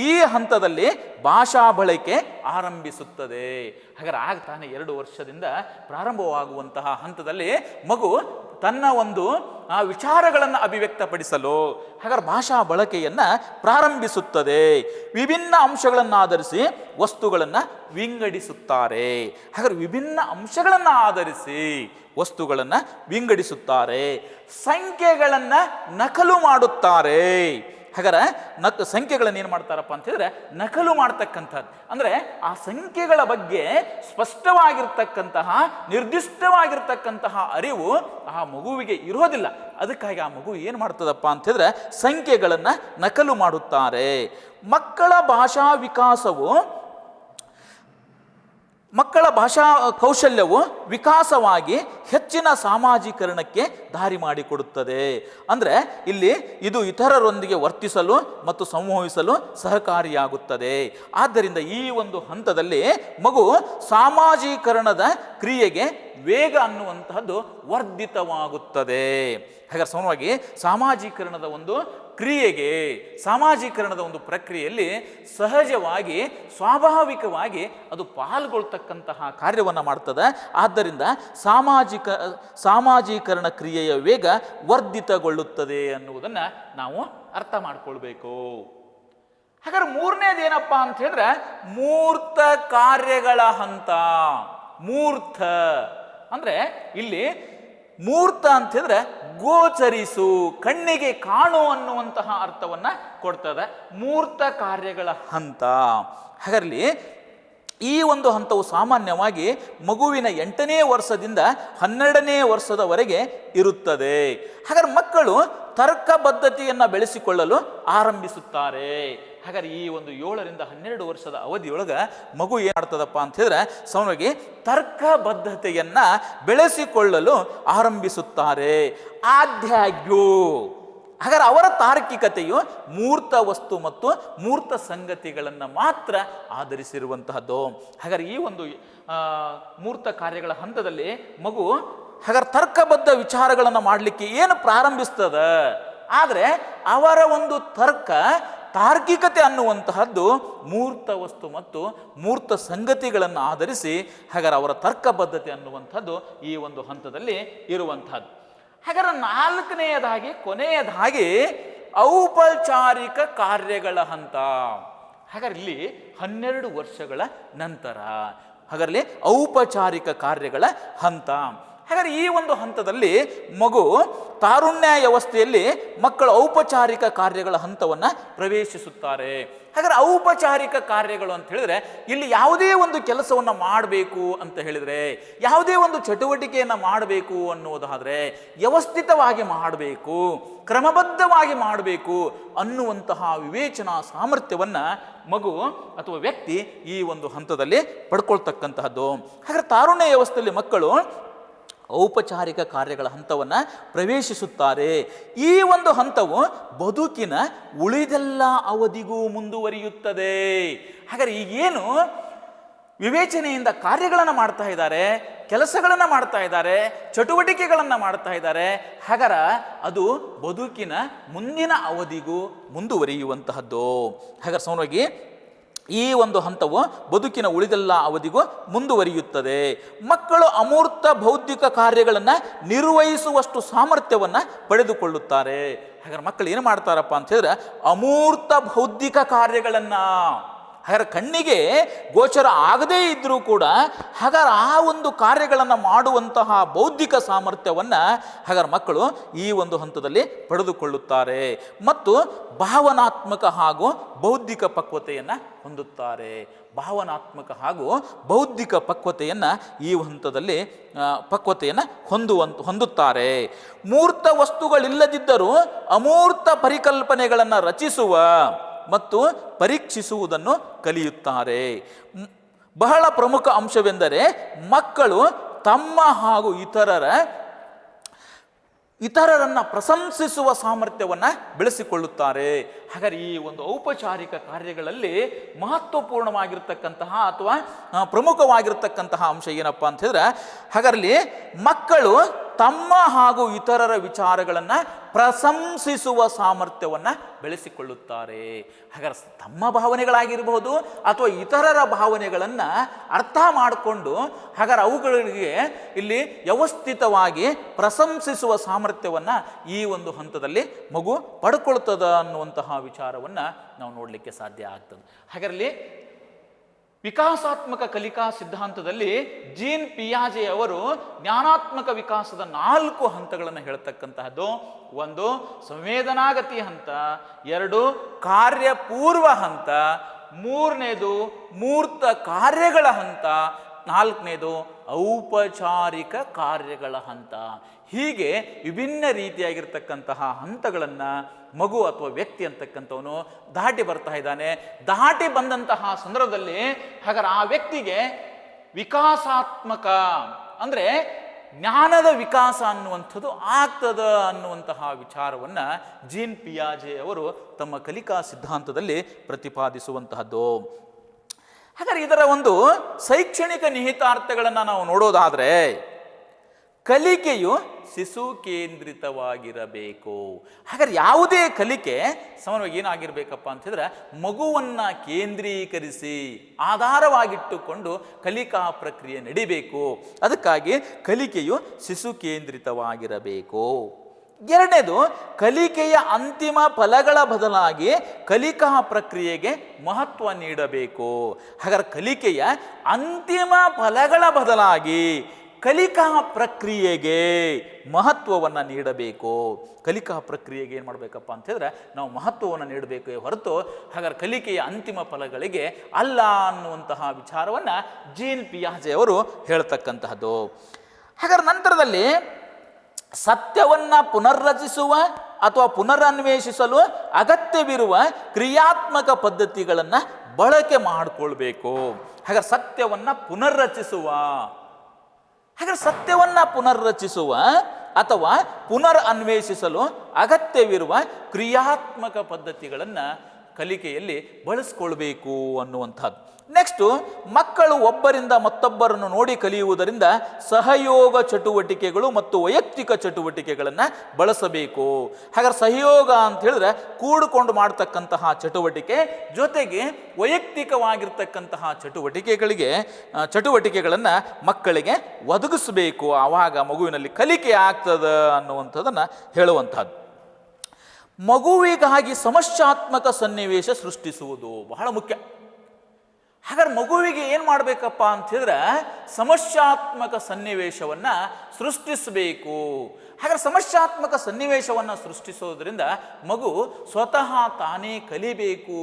ಈ ಹಂತದಲ್ಲಿ ಭಾಷಾ ಬಳಕೆ ಆರಂಭಿಸುತ್ತದೆ. ಹಾಗಾದ್ರೆ ಆಗ್ತಾನೆ 2 ವರ್ಷದಿಂದ ಪ್ರಾರಂಭವಾಗುವಂತಹ ಹಂತದಲ್ಲಿ ಮಗು ತನ್ನ ಒಂದು ವಿಚಾರಗಳನ್ನು ಅಭಿವ್ಯಕ್ತಪಡಿಸಲು ಹಾಗಾದ್ರೆ ಭಾಷಾ ಬಳಕೆಯನ್ನು ಪ್ರಾರಂಭಿಸುತ್ತದೆ. ವಿಭಿನ್ನ ಅಂಶಗಳನ್ನು ಆಧರಿಸಿ ವಸ್ತುಗಳನ್ನು ವಿಂಗಡಿಸುತ್ತಾರೆ. ಹಾಗಾದ್ರೆ ವಿಭಿನ್ನ ಅಂಶಗಳನ್ನು ಆಧರಿಸಿ ವಸ್ತುಗಳನ್ನು ವಿಂಗಡಿಸುತ್ತಾರೆ. ಸಂಖ್ಯೆಗಳನ್ನು ನಕಲು ಮಾಡುತ್ತಾರೆ. ಹಾಗಾದ್ರೆ ಸಂಖ್ಯೆಗಳನ್ನು ಏನು ಮಾಡ್ತಾರಪ್ಪ ಅಂತ ಹೇಳಿದ್ರೆ ನಕಲು ಮಾಡ್ತಕ್ಕಂಥದ್ದು. ಅಂದರೆ ಆ ಸಂಖ್ಯೆಗಳ ಬಗ್ಗೆ ಸ್ಪಷ್ಟವಾಗಿರ್ತಕ್ಕಂತಹ ನಿರ್ದಿಷ್ಟವಾಗಿರ್ತಕ್ಕಂತಹ ಅರಿವು ಆ ಮಗುವಿಗೆ ಇರೋದಿಲ್ಲ. ಅದಕ್ಕಾಗಿ ಆ ಮಗು ಏನು ಮಾಡ್ತದಪ್ಪ ಅಂತ ಹೇಳಿದ್ರೆ ಸಂಖ್ಯೆಗಳನ್ನು ನಕಲು ಮಾಡುತ್ತಾರೆ. ಮಕ್ಕಳ ಭಾಷಾ ಕೌಶಲ್ಯವು ವಿಕಾಸವಾಗಿ ಹೆಚ್ಚಿನ ಸಾಮಾಜೀಕರಣಕ್ಕೆ ದಾರಿ ಮಾಡಿಕೊಡುತ್ತದೆ. ಅಂದರೆ ಇಲ್ಲಿ ಇದು ಇತರರೊಂದಿಗೆ ವರ್ತಿಸಲು ಮತ್ತು ಸಂವಹಿಸಲು ಸಹಕಾರಿಯಾಗುತ್ತದೆ. ಆದ್ದರಿಂದ ಈ ಒಂದು ಹಂತದಲ್ಲಿ ಮಗು ಸಾಮಾಜೀಕರಣದ ಕ್ರಿಯೆಗೆ ವೇಗ ಅನ್ನುವಂತಹದ್ದು ವರ್ಧಿತವಾಗುತ್ತದೆ. ಹಾಗಾದ್ರೆ ಸಮಾನವಾಗಿ ಸಾಮಾಜೀಕರಣದ ಒಂದು ಕ್ರಿಯೆಗೆ, ಸಾಮಾಜೀಕರಣದ ಒಂದು ಪ್ರಕ್ರಿಯೆಯಲ್ಲಿ ಸಹಜವಾಗಿ ಸ್ವಾಭಾವಿಕವಾಗಿ ಅದು ಪಾಲ್ಗೊಳ್ತಕ್ಕಂತಹ ಕಾರ್ಯವನ್ನು ಮಾಡ್ತದೆ. ಆದ್ದರಿಂದ ಸಾಮಾಜೀಕರಣ ಕ್ರಿಯೆಯ ವೇಗ ವರ್ಧಿತಗೊಳ್ಳುತ್ತದೆ ಅನ್ನುವುದನ್ನು ನಾವು ಅರ್ಥ ಮಾಡಿಕೊಳ್ಬೇಕು. ಹಾಗಾದ್ರೆ ಮೂರನೇದೇನಪ್ಪ ಅಂತ ಹೇಳಿದ್ರೆ ಮೂರ್ತ ಕಾರ್ಯಗಳ ಹಂತ. ಮೂರ್ತ ಅಂದ್ರೆ ಇಲ್ಲಿ ಮೂರ್ತ ಅಂತ ಹೇಳಿದ್ರೆ ಗೋಚರಿಸು, ಕಣ್ಣಿಗೆ ಕಾಣು ಅನ್ನುವಂತಹ ಅರ್ಥವನ್ನ ಕೊಡ್ತದೆ. ಮೂರ್ತ ಕಾರ್ಯಗಳ ಹಂತ. ಹಾಗಾರಲ್ಲಿ ಈ ಒಂದು ಹಂತವು ಸಾಮಾನ್ಯವಾಗಿ ಮಗುವಿನ 8ನೇ ವರ್ಷದಿಂದ 12ನೇ ವರ್ಷದವರೆಗೆ ಇರುತ್ತದೆ. ಹಾಗಾದ್ರೆ ಮಕ್ಕಳು ತರ್ಕ ಬದ್ಧತೆಯನ್ನು ಬೆಳೆಸಿಕೊಳ್ಳಲು ಆರಂಭಿಸುತ್ತಾರೆ. ಹಾಗಾದ್ರೆ ಈ ಒಂದು 7ರಿಂದ 12 ವರ್ಷದ ಅವಧಿಯೊಳಗೆ ಮಗು ಏನು ಮಾಡ್ತದಪ್ಪ ಅಂತ ಹೇಳಿದ್ರೆ ಸಾಮಾನ್ಯವಾಗಿ ತರ್ಕ ಬದ್ಧತೆಯನ್ನ ಬೆಳೆಸಿಕೊಳ್ಳಲು ಆರಂಭಿಸುತ್ತಾರೆ. ಆದಾಗ್ಯೂ ಹಾಗಾದ್ರೆ ಅವರ ತಾರ್ಕಿಕತೆಯು ಮೂರ್ತ ವಸ್ತು ಮತ್ತು ಮೂರ್ತ ಸಂಗತಿಗಳನ್ನು ಮಾತ್ರ ಆಧರಿಸಿರುವಂತಹದ್ದು. ಹಾಗಾದ್ರೆ ಈ ಒಂದು ಮೂರ್ತ ಕಾರ್ಯಗಳ ಹಂತದಲ್ಲಿ ಮಗು ಹಾಗಾದ್ರೆ ತರ್ಕಬದ್ಧ ವಿಚಾರಗಳನ್ನು ಮಾಡಲಿಕ್ಕೆ ಏನು ಪ್ರಾರಂಭಿಸ್ತದ, ಆದರೆ ಅವರ ಒಂದು ತಾರ್ಕಿಕತೆ ಅನ್ನುವಂತಹದ್ದು ಮೂರ್ತ ವಸ್ತು ಮತ್ತು ಮೂರ್ತ ಸಂಗತಿಗಳನ್ನು ಆಧರಿಸಿ ಹಾಗಾದ್ರೆ ಅವರ ತರ್ಕಬದ್ಧತೆ ಅನ್ನುವಂಥದ್ದು ಈ ಒಂದು ಹಂತದಲ್ಲಿ ಇರುವಂತಹದ್ದು. ಹಾಗಾದ್ರೆ 4ನೇದಾಗಿ ಕೊನೆಯದಾಗಿ ಔಪಚಾರಿಕ ಕಾರ್ಯಗಳ ಹಂತ. ಹಾಗಾದ್ರೆ ಇಲ್ಲಿ 12 ವರ್ಷಗಳ ನಂತರ ಹಾಗಾದ್ರೆ ಔಪಚಾರಿಕ ಕಾರ್ಯಗಳ ಹಂತ. ಹಾಗಾದ್ರೆ ಈ ಒಂದು ಹಂತದಲ್ಲಿ ಮಗು ತಾರುಣ್ಯ ವ್ಯವಸ್ಥೆಯಲ್ಲಿ ಮಕ್ಕಳು ಔಪಚಾರಿಕ ಕಾರ್ಯಗಳ ಹಂತವನ್ನು ಪ್ರವೇಶಿಸುತ್ತಾರೆ. ಹಾಗಾದ್ರೆ ಔಪಚಾರಿಕ ಕಾರ್ಯಗಳು ಅಂತ ಹೇಳಿದ್ರೆ ಇಲ್ಲಿ ಯಾವುದೇ ಒಂದು ಕೆಲಸವನ್ನು ಮಾಡಬೇಕು ಅಂತ ಹೇಳಿದ್ರೆ, ಯಾವುದೇ ಒಂದು ಚಟುವಟಿಕೆಯನ್ನು ಮಾಡಬೇಕು ಅನ್ನೋದಾದರೆ ವ್ಯವಸ್ಥಿತವಾಗಿ ಮಾಡಬೇಕು, ಕ್ರಮಬದ್ಧವಾಗಿ ಮಾಡಬೇಕು ಅನ್ನುವಂತಹ ವಿವೇಚನಾ ಸಾಮರ್ಥ್ಯವನ್ನು ಮಗು ಅಥವಾ ವ್ಯಕ್ತಿ ಈ ಒಂದು ಹಂತದಲ್ಲಿ ಪಡ್ಕೊಳ್ತಕ್ಕಂತಹದ್ದು. ಹಾಗಾದ್ರೆ ತಾರುಣ್ಯ ವ್ಯವಸ್ಥೆಯಲ್ಲಿ ಮಕ್ಕಳು ಔಪಚಾರಿಕ ಕಾರ್ಯಗಳ ಹಂತವನ್ನು ಪ್ರವೇಶಿಸುತ್ತಾರೆ. ಈ ಒಂದು ಹಂತವು ಬದುಕಿನ ಉಳಿದೆಲ್ಲ ಅವಧಿಗೂ ಮುಂದುವರಿಯುತ್ತದೆ. ಹಾಗಾದ್ರೆ ಈಗೇನು ವಿವೇಚನೆಯಿಂದ ಕಾರ್ಯಗಳನ್ನು ಮಾಡ್ತಾ ಇದ್ದಾರೆ, ಕೆಲಸಗಳನ್ನು ಮಾಡ್ತಾ ಇದ್ದಾರೆ, ಚಟುವಟಿಕೆಗಳನ್ನು ಮಾಡ್ತಾ ಇದ್ದಾರೆ, ಹಾಗಾದ್ರೆ ಅದು ಬದುಕಿನ ಮುಂದಿನ ಅವಧಿಗೂ ಮುಂದುವರಿಯುವಂತಹದ್ದು. ಹಾಗಾದ್ರೆ ಸೌನವಾಗಿ ಈ ಒಂದು ಹಂತವು ಬದುಕಿನ ಉಳಿದೆಲ್ಲ ಅವಧಿಗೂ ಮುಂದುವರಿಯುತ್ತದೆ. ಮಕ್ಕಳು ಅಮೂರ್ತ ಬೌದ್ಧಿಕ ಕಾರ್ಯಗಳನ್ನು ನಿರ್ವಹಿಸುವಷ್ಟು ಸಾಮರ್ಥ್ಯವನ್ನು ಪಡೆದುಕೊಳ್ಳುತ್ತಾರೆ. ಹಾಗಾದ್ರೆ ಮಕ್ಕಳು ಏನು ಮಾಡ್ತಾರಪ್ಪ ಅಂತ ಹೇಳಿದ್ರೆ ಅಮೂರ್ತ ಬೌದ್ಧಿಕ ಕಾರ್ಯಗಳನ್ನು ಹಾಗಾದ್ರೆ ಕಣ್ಣಿಗೆ ಗೋಚರ ಆಗದೇ ಇದ್ರೂ ಕೂಡ ಹಾಗಾದ್ರೆ ಆ ಒಂದು ಕಾರ್ಯಗಳನ್ನು ಮಾಡುವಂತಹ ಬೌದ್ಧಿಕ ಸಾಮರ್ಥ್ಯವನ್ನು ಹಾಗಾದ್ರೆ ಮಕ್ಕಳು ಈ ಒಂದು ಹಂತದಲ್ಲಿ ಪಡೆದುಕೊಳ್ಳುತ್ತಾರೆ ಮತ್ತು ಭಾವನಾತ್ಮಕ ಹಾಗೂ ಬೌದ್ಧಿಕ ಪಕ್ವತೆಯನ್ನು ಹೊಂದುತ್ತಾರೆ. ಭಾವನಾತ್ಮಕ ಹಾಗೂ ಬೌದ್ಧಿಕ ಪಕ್ವತೆಯನ್ನು ಈ ಹಂತದಲ್ಲಿ ಹೊಂದುತ್ತಾರೆ. ಮೂರ್ತ ವಸ್ತುಗಳಿಲ್ಲದಿದ್ದರೂ ಅಮೂರ್ತ ಪರಿಕಲ್ಪನೆಗಳನ್ನು ರಚಿಸುವ ಮತ್ತು ಪರೀಕ್ಷಿಸುವುದನ್ನು ಕಲಿಯುತ್ತಾರೆ. ಬಹಳ ಪ್ರಮುಖ ಅಂಶವೆಂದರೆ ಮಕ್ಕಳು ತಮ್ಮ ಹಾಗೂ ಇತರರನ್ನು ಪ್ರಶಂಸಿಸುವ ಸಾಮರ್ಥ್ಯವನ್ನು ಬೆಳೆಸಿಕೊಳ್ಳುತ್ತಾರೆ. ಹಾಗಾದ್ರೆ ಈ ಒಂದು ಔಪಚಾರಿಕ ಕಾರ್ಯಗಳಲ್ಲಿ ಮಹತ್ವಪೂರ್ಣವಾಗಿರ್ತಕ್ಕಂತಹ ಅಥವಾ ಪ್ರಮುಖವಾಗಿರ್ತಕ್ಕಂತಹ ಅಂಶ ಏನಪ್ಪಾ ಅಂತ ಹೇಳಿದ್ರೆ, ಹಾಗಾರಲ್ಲಿ ಮಕ್ಕಳು ತಮ್ಮ ಹಾಗೂ ಇತರರ ವಿಚಾರಗಳನ್ನು ಪ್ರಶಂಸಿಸುವ ಸಾಮರ್ಥ್ಯವನ್ನು ಬೆಳೆಸಿಕೊಳ್ಳುತ್ತಾರೆ. ಹಾಗಾದ್ರೆ ತಮ್ಮ ಭಾವನೆಗಳಾಗಿರಬಹುದು ಅಥವಾ ಇತರರ ಭಾವನೆಗಳನ್ನು ಅರ್ಥ ಮಾಡಿಕೊಂಡು ಹಾಗಾದ್ರೆ ಅವುಗಳಿಗೆ ಇಲ್ಲಿ ವ್ಯವಸ್ಥಿತವಾಗಿ ಪ್ರಶಂಸಿಸುವ ಸಾಮರ್ಥ್ಯವನ್ನು ಈ ಒಂದು ಹಂತದಲ್ಲಿ ಮಗು ಪಡ್ಕೊಳ್ತದ ಅನ್ನುವಂತಹ ವಿಚಾರವನ್ನು ನಾವು ನೋಡಲಿಕ್ಕೆ ಸಾಧ್ಯ ಆಗ್ತದೆ. ಹಾಗಾರಲ್ಲಿ ವಿಕಾಸಾತ್ಮಕ ಕಲಿಕಾ ಸಿದ್ಧಾಂತದಲ್ಲಿ ಜೀನ್ ಪಿಯಾಜೆ ಅವರು ಜ್ಞಾನಾತ್ಮಕ ವಿಕಾಸದ 4 ಹಂತಗಳನ್ನು ಹೇಳ್ತಕ್ಕಂತಹದ್ದು. 1 ಸಂವೇದನಾಗತಿ ಹಂತ, 2 ಕಾರ್ಯಪೂರ್ವ ಹಂತ, 3ನೇದು ಮೂರ್ತ ಕಾರ್ಯಗಳ ಹಂತ, 4ನೇದು ಔಪಚಾರಿಕ ಕಾರ್ಯಗಳ ಹಂತ. ಹೀಗೆ ವಿಭಿನ್ನ ರೀತಿಯಾಗಿರ್ತಕ್ಕಂತಹ ಹಂತಗಳನ್ನು ಮಗು ಅಥವಾ ವ್ಯಕ್ತಿ ಅಂತಕ್ಕಂಥವನು ದಾಟಿ ಬರ್ತಾ ಇದ್ದಾನೆ. ದಾಟಿ ಬಂದಂತಹ ಸಂದರ್ಭದಲ್ಲಿ ಹಾಗಾದ್ರೆ ಆ ವ್ಯಕ್ತಿಗೆ ವಿಕಾಸಾತ್ಮಕ ಅಂದರೆ ಜ್ಞಾನದ ವಿಕಾಸ ಅನ್ನುವಂಥದ್ದು ಆಗ್ತದ ಅನ್ನುವಂತಹ ವಿಚಾರವನ್ನು ಜೀನ್ ಪಿಯಾಜೆ ಅವರು ತಮ್ಮ ಕಲಿಕಾ ಸಿದ್ಧಾಂತದಲ್ಲಿ ಪ್ರತಿಪಾದಿಸುವಂತಹದ್ದು. ಹಾಗಾದ್ರೆ ಇದರ ಒಂದು ಶೈಕ್ಷಣಿಕ ನಿಹಿತಾರ್ಥಗಳನ್ನು ನಾವು ನೋಡೋದಾದರೆ, ಕಲಿಕೆಯು ಶಿಶು ಕೇಂದ್ರಿತವಾಗಿರಬೇಕು. ಹಾಗಾದ್ರೆ ಯಾವುದೇ ಕಲಿಕೆ ಸಾಮಾನ್ಯವಾಗಿ ಏನಾಗಿರ್ಬೇಕಪ್ಪ ಅಂತ ಹೇಳಿದ್ರೆ, ಮಗುವನ್ನ ಕೇಂದ್ರೀಕರಿಸಿ ಆಧಾರವಾಗಿಟ್ಟುಕೊಂಡು ಕಲಿಕಾ ಪ್ರಕ್ರಿಯೆ ನಡಿಬೇಕು. ಅದಕ್ಕಾಗಿ ಕಲಿಕೆಯು ಶಿಶು ಕೇಂದ್ರಿತವಾಗಿರಬೇಕು. 2ನೇದು ಕಲಿಕೆಯ ಅಂತಿಮ ಫಲಗಳ ಬದಲಾಗಿ ಕಲಿಕಾ ಪ್ರಕ್ರಿಯೆಗೆ ಮಹತ್ವ ನೀಡಬೇಕು. ಹಾಗಾದ್ರೆ ಕಲಿಕೆಯ ಅಂತಿಮ ಫಲಗಳ ಬದಲಾಗಿ ಕಲಿಕಾ ಪ್ರಕ್ರಿಯೆಗೆ ಮಹತ್ವವನ್ನು ನೀಡಬೇಕು. ಕಲಿಕಾ ಪ್ರಕ್ರಿಯೆಗೆ ಏನು ಮಾಡಬೇಕಪ್ಪ ಅಂತ ಹೇಳಿದ್ರೆ ನಾವು ಮಹತ್ವವನ್ನು ನೀಡಬೇಕು ಹೊರತು ಹಾಗಾದ್ರೆ ಕಲಿಕೆಯ ಅಂತಿಮ ಫಲಗಳಿಗೆ ಅಲ್ಲ ಅನ್ನುವಂತಹ ವಿಚಾರವನ್ನು ಜೀನ್ ಪಿಯಾಜೆ ಅವರು ಹೇಳ್ತಕ್ಕಂತಹದ್ದು. ಹಾಗಾದ್ರೆ ನಂತರದಲ್ಲಿ ಸತ್ಯವನ್ನು ಪುನರ್ರಚಿಸುವ ಅಥವಾ ಪುನರನ್ವೇಷಿಸಲು ಅಗತ್ಯವಿರುವ ಕ್ರಿಯಾತ್ಮಕ ಪದ್ಧತಿಗಳನ್ನು ಬಳಕೆ ಮಾಡಿಕೊಳ್ಬೇಕು. ಹಾಗಾದ್ರೆ ಸತ್ಯವನ್ನು ಪುನರ್ರಚಿಸುವ ಅಥವಾ ಪುನರ್ ಅನ್ವೇಷಿಸಲು ಅಗತ್ಯವಿರುವ ಕ್ರಿಯಾತ್ಮಕ ಪದ್ಧತಿಗಳನ್ನು ಕಲಿಕೆಯಲ್ಲಿ ಬಳಸ್ಕೊಳ್ಬೇಕು ಅನ್ನುವಂಥದ್ದು. ನೆಕ್ಸ್ಟು, ಮಕ್ಕಳು ಒಬ್ಬರಿಂದ ಮತ್ತೊಬ್ಬರನ್ನು ನೋಡಿ ಕಲಿಯುವುದರಿಂದ ಸಹಯೋಗ ಚಟುವಟಿಕೆಗಳು ಮತ್ತು ವೈಯಕ್ತಿಕ ಚಟುವಟಿಕೆಗಳನ್ನು ಬಳಸಬೇಕು. ಹಾಗಾದ್ರೆ ಸಹಯೋಗ ಅಂತ ಹೇಳಿದ್ರೆ ಕೂಡಿಕೊಂಡು ಮಾಡ್ತಕ್ಕಂತಹ ಚಟುವಟಿಕೆ ಜೊತೆಗೆ ವೈಯಕ್ತಿಕವಾಗಿರ್ತಕ್ಕಂತಹ ಚಟುವಟಿಕೆಗಳನ್ನು ಮಕ್ಕಳಿಗೆ ಒದಗಿಸಬೇಕು. ಆವಾಗ ಮಗುವಿನಲ್ಲಿ ಕಲಿಕೆ ಆಗ್ತದ ಅನ್ನುವಂಥದ್ದನ್ನು ಹೇಳುವಂಥದ್ದು. ಮಗುವಿಗಾಗಿ ಸಮಸ್ಯಾತ್ಮಕ ಸನ್ನಿವೇಶ ಸೃಷ್ಟಿಸುವುದು ಬಹಳ ಮುಖ್ಯ. ಹಾಗಾದ್ರೆ ಮಗುವಿಗೆ ಏನು ಮಾಡಬೇಕಪ್ಪ ಅಂತ ಹೇಳಿದ್ರೆ ಸಮಸ್ಯಾತ್ಮಕ ಸನ್ನಿವೇಶವನ್ನು ಸೃಷ್ಟಿಸಬೇಕು. ಹಾಗಾದ್ರೆ ಸಮಸ್ಯಾತ್ಮಕ ಸನ್ನಿವೇಶವನ್ನು ಸೃಷ್ಟಿಸೋದ್ರಿಂದ ಮಗು ಸ್ವತಃ ತಾನೇ ಕಲಿಬೇಕು.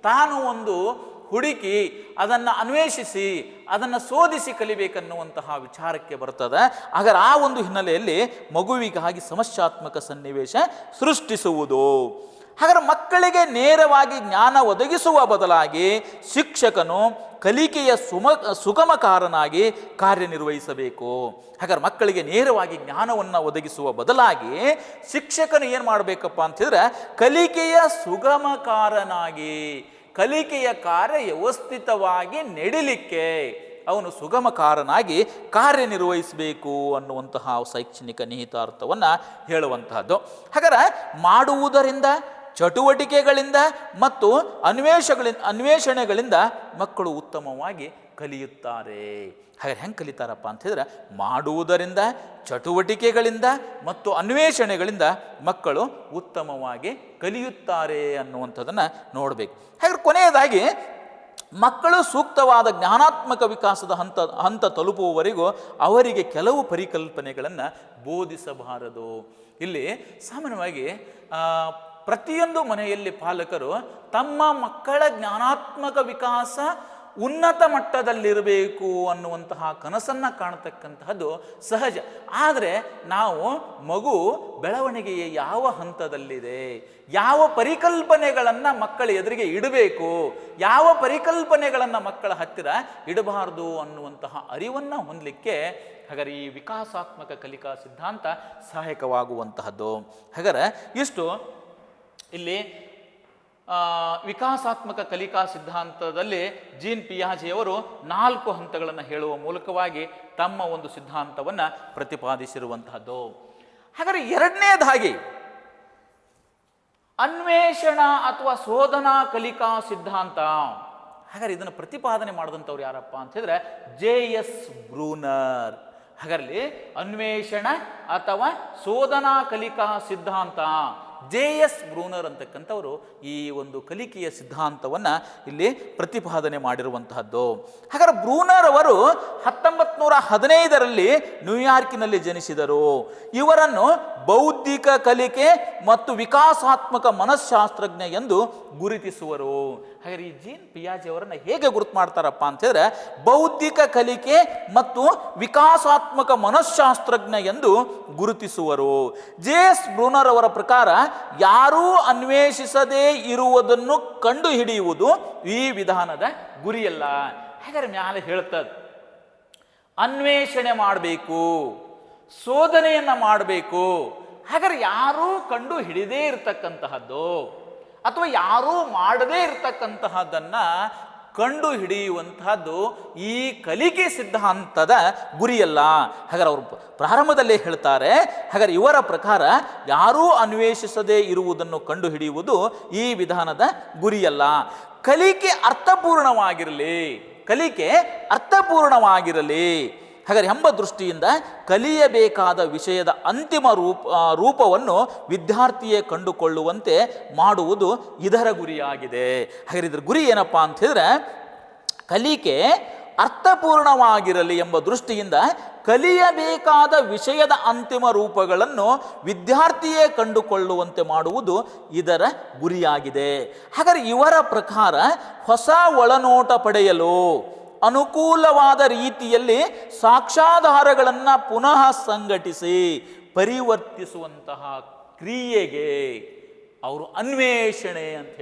ತಾನು ಒಂದು ಹುಡುಕಿ ಅದನ್ನು ಅನ್ವೇಷಿಸಿ ಅದನ್ನು ಶೋಧಿಸಿ ಕಲಿಬೇಕನ್ನುವಂತಹ ವಿಚಾರಕ್ಕೆ ಬರ್ತದೆ. ಹಾಗಾದ್ರೆ ಆ ಒಂದು ಹಿನ್ನೆಲೆಯಲ್ಲಿ ಮಗುವಿಗಾಗಿ ಸಮಸ್ಯಾತ್ಮಕ ಸನ್ನಿವೇಶ ಸೃಷ್ಟಿಸುವುದು. ಹಾಗಾದ್ರೆ ಮಕ್ಕಳಿಗೆ ನೇರವಾಗಿ ಜ್ಞಾನ ಒದಗಿಸುವ ಬದಲಾಗಿ ಶಿಕ್ಷಕನು ಕಲಿಕೆಯ ಸುಗಮಕಾರನಾಗಿ ಕಾರ್ಯನಿರ್ವಹಿಸಬೇಕು. ಹಾಗಾದ್ರೆ ಮಕ್ಕಳಿಗೆ ನೇರವಾಗಿ ಜ್ಞಾನವನ್ನು ಒದಗಿಸುವ ಬದಲಾಗಿ ಶಿಕ್ಷಕನು ಏನು ಮಾಡಬೇಕಪ್ಪ ಅಂತಿದ್ರೆ ಕಲಿಕೆಯ ಸುಗಮಕಾರನಾಗಿ ಕಲಿಕೆಯ ಕಾರ್ಯ ವ್ಯವಸ್ಥಿತವಾಗಿ ನಡಿಲಿಕ್ಕೆ ಅವನು ಸುಗಮಕಾರನಾಗಿ ಕಾರ್ಯನಿರ್ವಹಿಸಬೇಕು ಅನ್ನುವಂತಹ ಶೈಕ್ಷಣಿಕ ನಿಹಿತಾರ್ಥವನ್ನು ಹೇಳುವಂತಹದ್ದು. ಹಾಗಾದ್ರೆ ಮಾಡುವುದರಿಂದ, ಚಟುವಟಿಕೆಗಳಿಂದ ಮತ್ತು ಅನ್ವೇಷಣೆಗಳಿಂದ ಮಕ್ಕಳು ಉತ್ತಮವಾಗಿ ಕಲಿಯುತ್ತಾರೆ. ಹಾಗೆ ಹೆಂಗೆ ಕಲಿತಾರಪ್ಪ ಅಂತ ಹೇಳಿದ್ರೆ ಮಾಡುವುದರಿಂದ, ಚಟುವಟಿಕೆಗಳಿಂದ ಮತ್ತು ಅನ್ವೇಷಣೆಗಳಿಂದ ಮಕ್ಕಳು ಉತ್ತಮವಾಗಿ ಕಲಿಯುತ್ತಾರೆ ಅನ್ನುವಂಥದ್ದನ್ನು ನೋಡಬೇಕು. ಹಾಗೆ ಕೊನೆಯದಾಗಿ ಮಕ್ಕಳು ಸೂಕ್ತವಾದ ಜ್ಞಾನಾತ್ಮಕ ವಿಕಾಸದ ಹಂತ ತಲುಪುವವರೆಗೂ ಅವರಿಗೆ ಕೆಲವು ಪರಿಕಲ್ಪನೆಗಳನ್ನು ಬೋಧಿಸಬಾರದು. ಇಲ್ಲಿ ಸಾಮಾನ್ಯವಾಗಿ ಪ್ರತಿಯೊಂದು ಮನೆಯಲ್ಲಿ ಪಾಲಕರು ತಮ್ಮ ಮಕ್ಕಳ ಜ್ಞಾನಾತ್ಮಕ ವಿಕಾಸ ಉನ್ನತ ಮಟ್ಟದಲ್ಲಿರಬೇಕು ಅನ್ನುವಂತಹ ಕನಸನ್ನು ಕಾಣತಕ್ಕಂತಹದ್ದು ಸಹಜ. ಆದರೆ ನಾವು ಮಗು ಬೆಳವಣಿಗೆಯ ಯಾವ ಹಂತದಲ್ಲಿದೆ, ಯಾವ ಪರಿಕಲ್ಪನೆಗಳನ್ನು ಮಕ್ಕಳ ಎದುರಿಗೆ ಇಡಬೇಕು, ಯಾವ ಪರಿಕಲ್ಪನೆಗಳನ್ನು ಮಕ್ಕಳ ಹತ್ತಿರ ಇಡಬಾರದು ಅನ್ನುವಂತಹ ಅರಿವನ್ನು ಹೊಂದಲಿಕ್ಕೆ ಹಾಗಾದ್ರೆ ಈ ವಿಕಾಸಾತ್ಮಕ ಕಲಿಕಾ ಸಿದ್ಧಾಂತ ಸಹಾಯಕವಾಗುವಂತಹದ್ದು. ಹಾಗಾದ್ರೆ ಇಷ್ಟು ಇಲ್ಲಿ ವಿಕಾಸಾತ್ಮಕ ಕಲಿಕಾ ಸಿದ್ಧಾಂತದಲ್ಲಿ ಜೀನ್ ಪಿಯಾಜೆಯವರು 4 ಹಂತಗಳನ್ನು ಹೇಳುವ ಮೂಲಕವಾಗಿ ತಮ್ಮ ಒಂದು ಸಿದ್ಧಾಂತವನ್ನು ಪ್ರತಿಪಾದಿಸಿರುವಂತಹದ್ದು. ಹಾಗಾದರೆ ಎರಡನೇದಾಗಿ ಅನ್ವೇಷಣಾ ಅಥವಾ ಶೋಧನಾ ಕಲಿಕಾ ಸಿದ್ಧಾಂತ. ಹಾಗಾದ್ರೆ ಇದನ್ನು ಪ್ರತಿಪಾದನೆ ಮಾಡಿದಂಥವ್ರು ಯಾರಪ್ಪ ಅಂತ ಹೇಳಿದ್ರೆ ಜೆ.ಎಸ್. ಬ್ರೂನರ್. ಹಾಗಾರಲ್ಲಿ ಅನ್ವೇಷಣ ಅಥವಾ ಶೋಧನಾ ಕಲಿಕಾ ಸಿದ್ಧಾಂತ ಜೆ.ಎಸ್. ಬ್ರೂನರ್ ಅಂತಕ್ಕಂಥವರು ಈ ಒಂದು ಕಲಿಕೆಯ ಸಿದ್ಧಾಂತವನ್ನು ಇಲ್ಲಿ ಪ್ರತಿಪಾದನೆ ಮಾಡಿರುವಂತಹದ್ದು. ಹಾಗಾದ್ರೆ ಬ್ರೂನರ್ ಅವರು 1915ರಲ್ಲಿ ನ್ಯೂಯಾರ್ಕಿನಲ್ಲಿ ಜನಿಸಿದರು. ಇವರನ್ನು ಬೌದ್ಧಿಕ ಕಲಿಕೆ ಮತ್ತು ವಿಕಾಸಾತ್ಮಕ ಮನಃಶಾಸ್ತ್ರಜ್ಞ ಎಂದು ಗುರುತಿಸುವರು. ಹಾಗಾದ್ರೆ ಈ ಜೀನ್ ಪಿಯಾಜೆ ಅವರನ್ನು ಹೇಗೆ ಗುರುತು ಮಾಡ್ತಾರಪ್ಪ ಅಂತ ಹೇಳಿದ್ರೆ ಬೌದ್ಧಿಕ ಕಲಿಕೆ ಮತ್ತು ವಿಕಾಸಾತ್ಮಕ ಮನಃಶಾಸ್ತ್ರಜ್ಞ ಎಂದು ಗುರುತಿಸುವರು. ಜೆ.ಎಸ್. ಬ್ರೂನರ್ ಅವರ ಪ್ರಕಾರ ಯಾರೂ ಅನ್ವೇಷಿಸದೇ ಇರುವುದನ್ನು ಕಂಡು ಹಿಡಿಯುವುದು ಈ ವಿಧಾನದ ಗುರಿಯಲ್ಲ. ಹಾಗಾದ್ರೆ ಮ್ಯಾಲೆ ಹೇಳ್ತದೆ ಅನ್ವೇಷಣೆ ಮಾಡಬೇಕು, ಶೋಧನೆಯನ್ನ ಮಾಡಬೇಕು. ಹಾಗಾದ್ರೆ ಯಾರೂ ಕಂಡು ಹಿಡಿದೇ ಇರತಕ್ಕಂತಹದ್ದು ಅಥವಾ ಯಾರೂ ಮಾಡದೇ ಇರತಕ್ಕಂತಹದ್ದನ್ನ ಕಂಡು ಹಿಡಿಯುವಂತಹದ್ದು ಈ ಕಲಿಕೆ ಸಿದ್ಧಾಂತದ ಗುರಿಯಲ್ಲ. ಹಾಗಾದ್ರೆ ಅವರು ಪ್ರಾರಂಭದಲ್ಲೇ ಹೇಳ್ತಾರೆ, ಹಾಗಾದ್ರೆ ಇವರ ಪ್ರಕಾರ ಯಾರೂ ಅನ್ವೇಷಿಸದೇ ಇರುವುದನ್ನು ಕಂಡು ಹಿಡಿಯುವುದು ಈ ವಿಧಾನದ ಗುರಿಯಲ್ಲ. ಕಲಿಕೆ ಅರ್ಥಪೂರ್ಣವಾಗಿರಲಿ, ಕಲಿಕೆ ಅರ್ಥಪೂರ್ಣವಾಗಿರಲಿ. ಹಾಗಾದ್ರೆ ಎಂಬ ದೃಷ್ಟಿಯಿಂದ ಕಲಿಯಬೇಕಾದ ವಿಷಯದ ಅಂತಿಮ ರೂಪವನ್ನು ವಿದ್ಯಾರ್ಥಿಯೇ ಕಂಡುಕೊಳ್ಳುವಂತೆ ಮಾಡುವುದು ಇದರ ಗುರಿಯಾಗಿದೆ. ಹಾಗಾದ್ರೆ ಇದರ ಗುರಿ ಏನಪ್ಪಾ ಅಂತ ಹೇಳಿದ್ರೆ ಕಲಿಕೆ ಅರ್ಥಪೂರ್ಣವಾಗಿರಲಿ ಎಂಬ ದೃಷ್ಟಿಯಿಂದ ಕಲಿಯಬೇಕಾದ ವಿಷಯದ ಅಂತಿಮ ರೂಪಗಳನ್ನು ವಿದ್ಯಾರ್ಥಿಯೇ ಕಂಡುಕೊಳ್ಳುವಂತೆ ಮಾಡುವುದು ಇದರ ಗುರಿಯಾಗಿದೆ. ಹಾಗಾದ್ರೆ ಇವರ ಪ್ರಕಾರ ಹೊಸ ಒಳನೋಟ ಪಡೆಯಲು ಅನುಕೂಲವಾದ ರೀತಿಯಲ್ಲಿ ಸಾಕ್ಷ್ಯಾಧಾರಗಳನ್ನು ಪುನಃ ಸಂಘಟಿಸಿ ಪರಿವರ್ತಿಸುವಂತಹ ಕ್ರಿಯೆಗೆ ಅವರು ಅನ್ವೇಷಣೆ ಅಂತ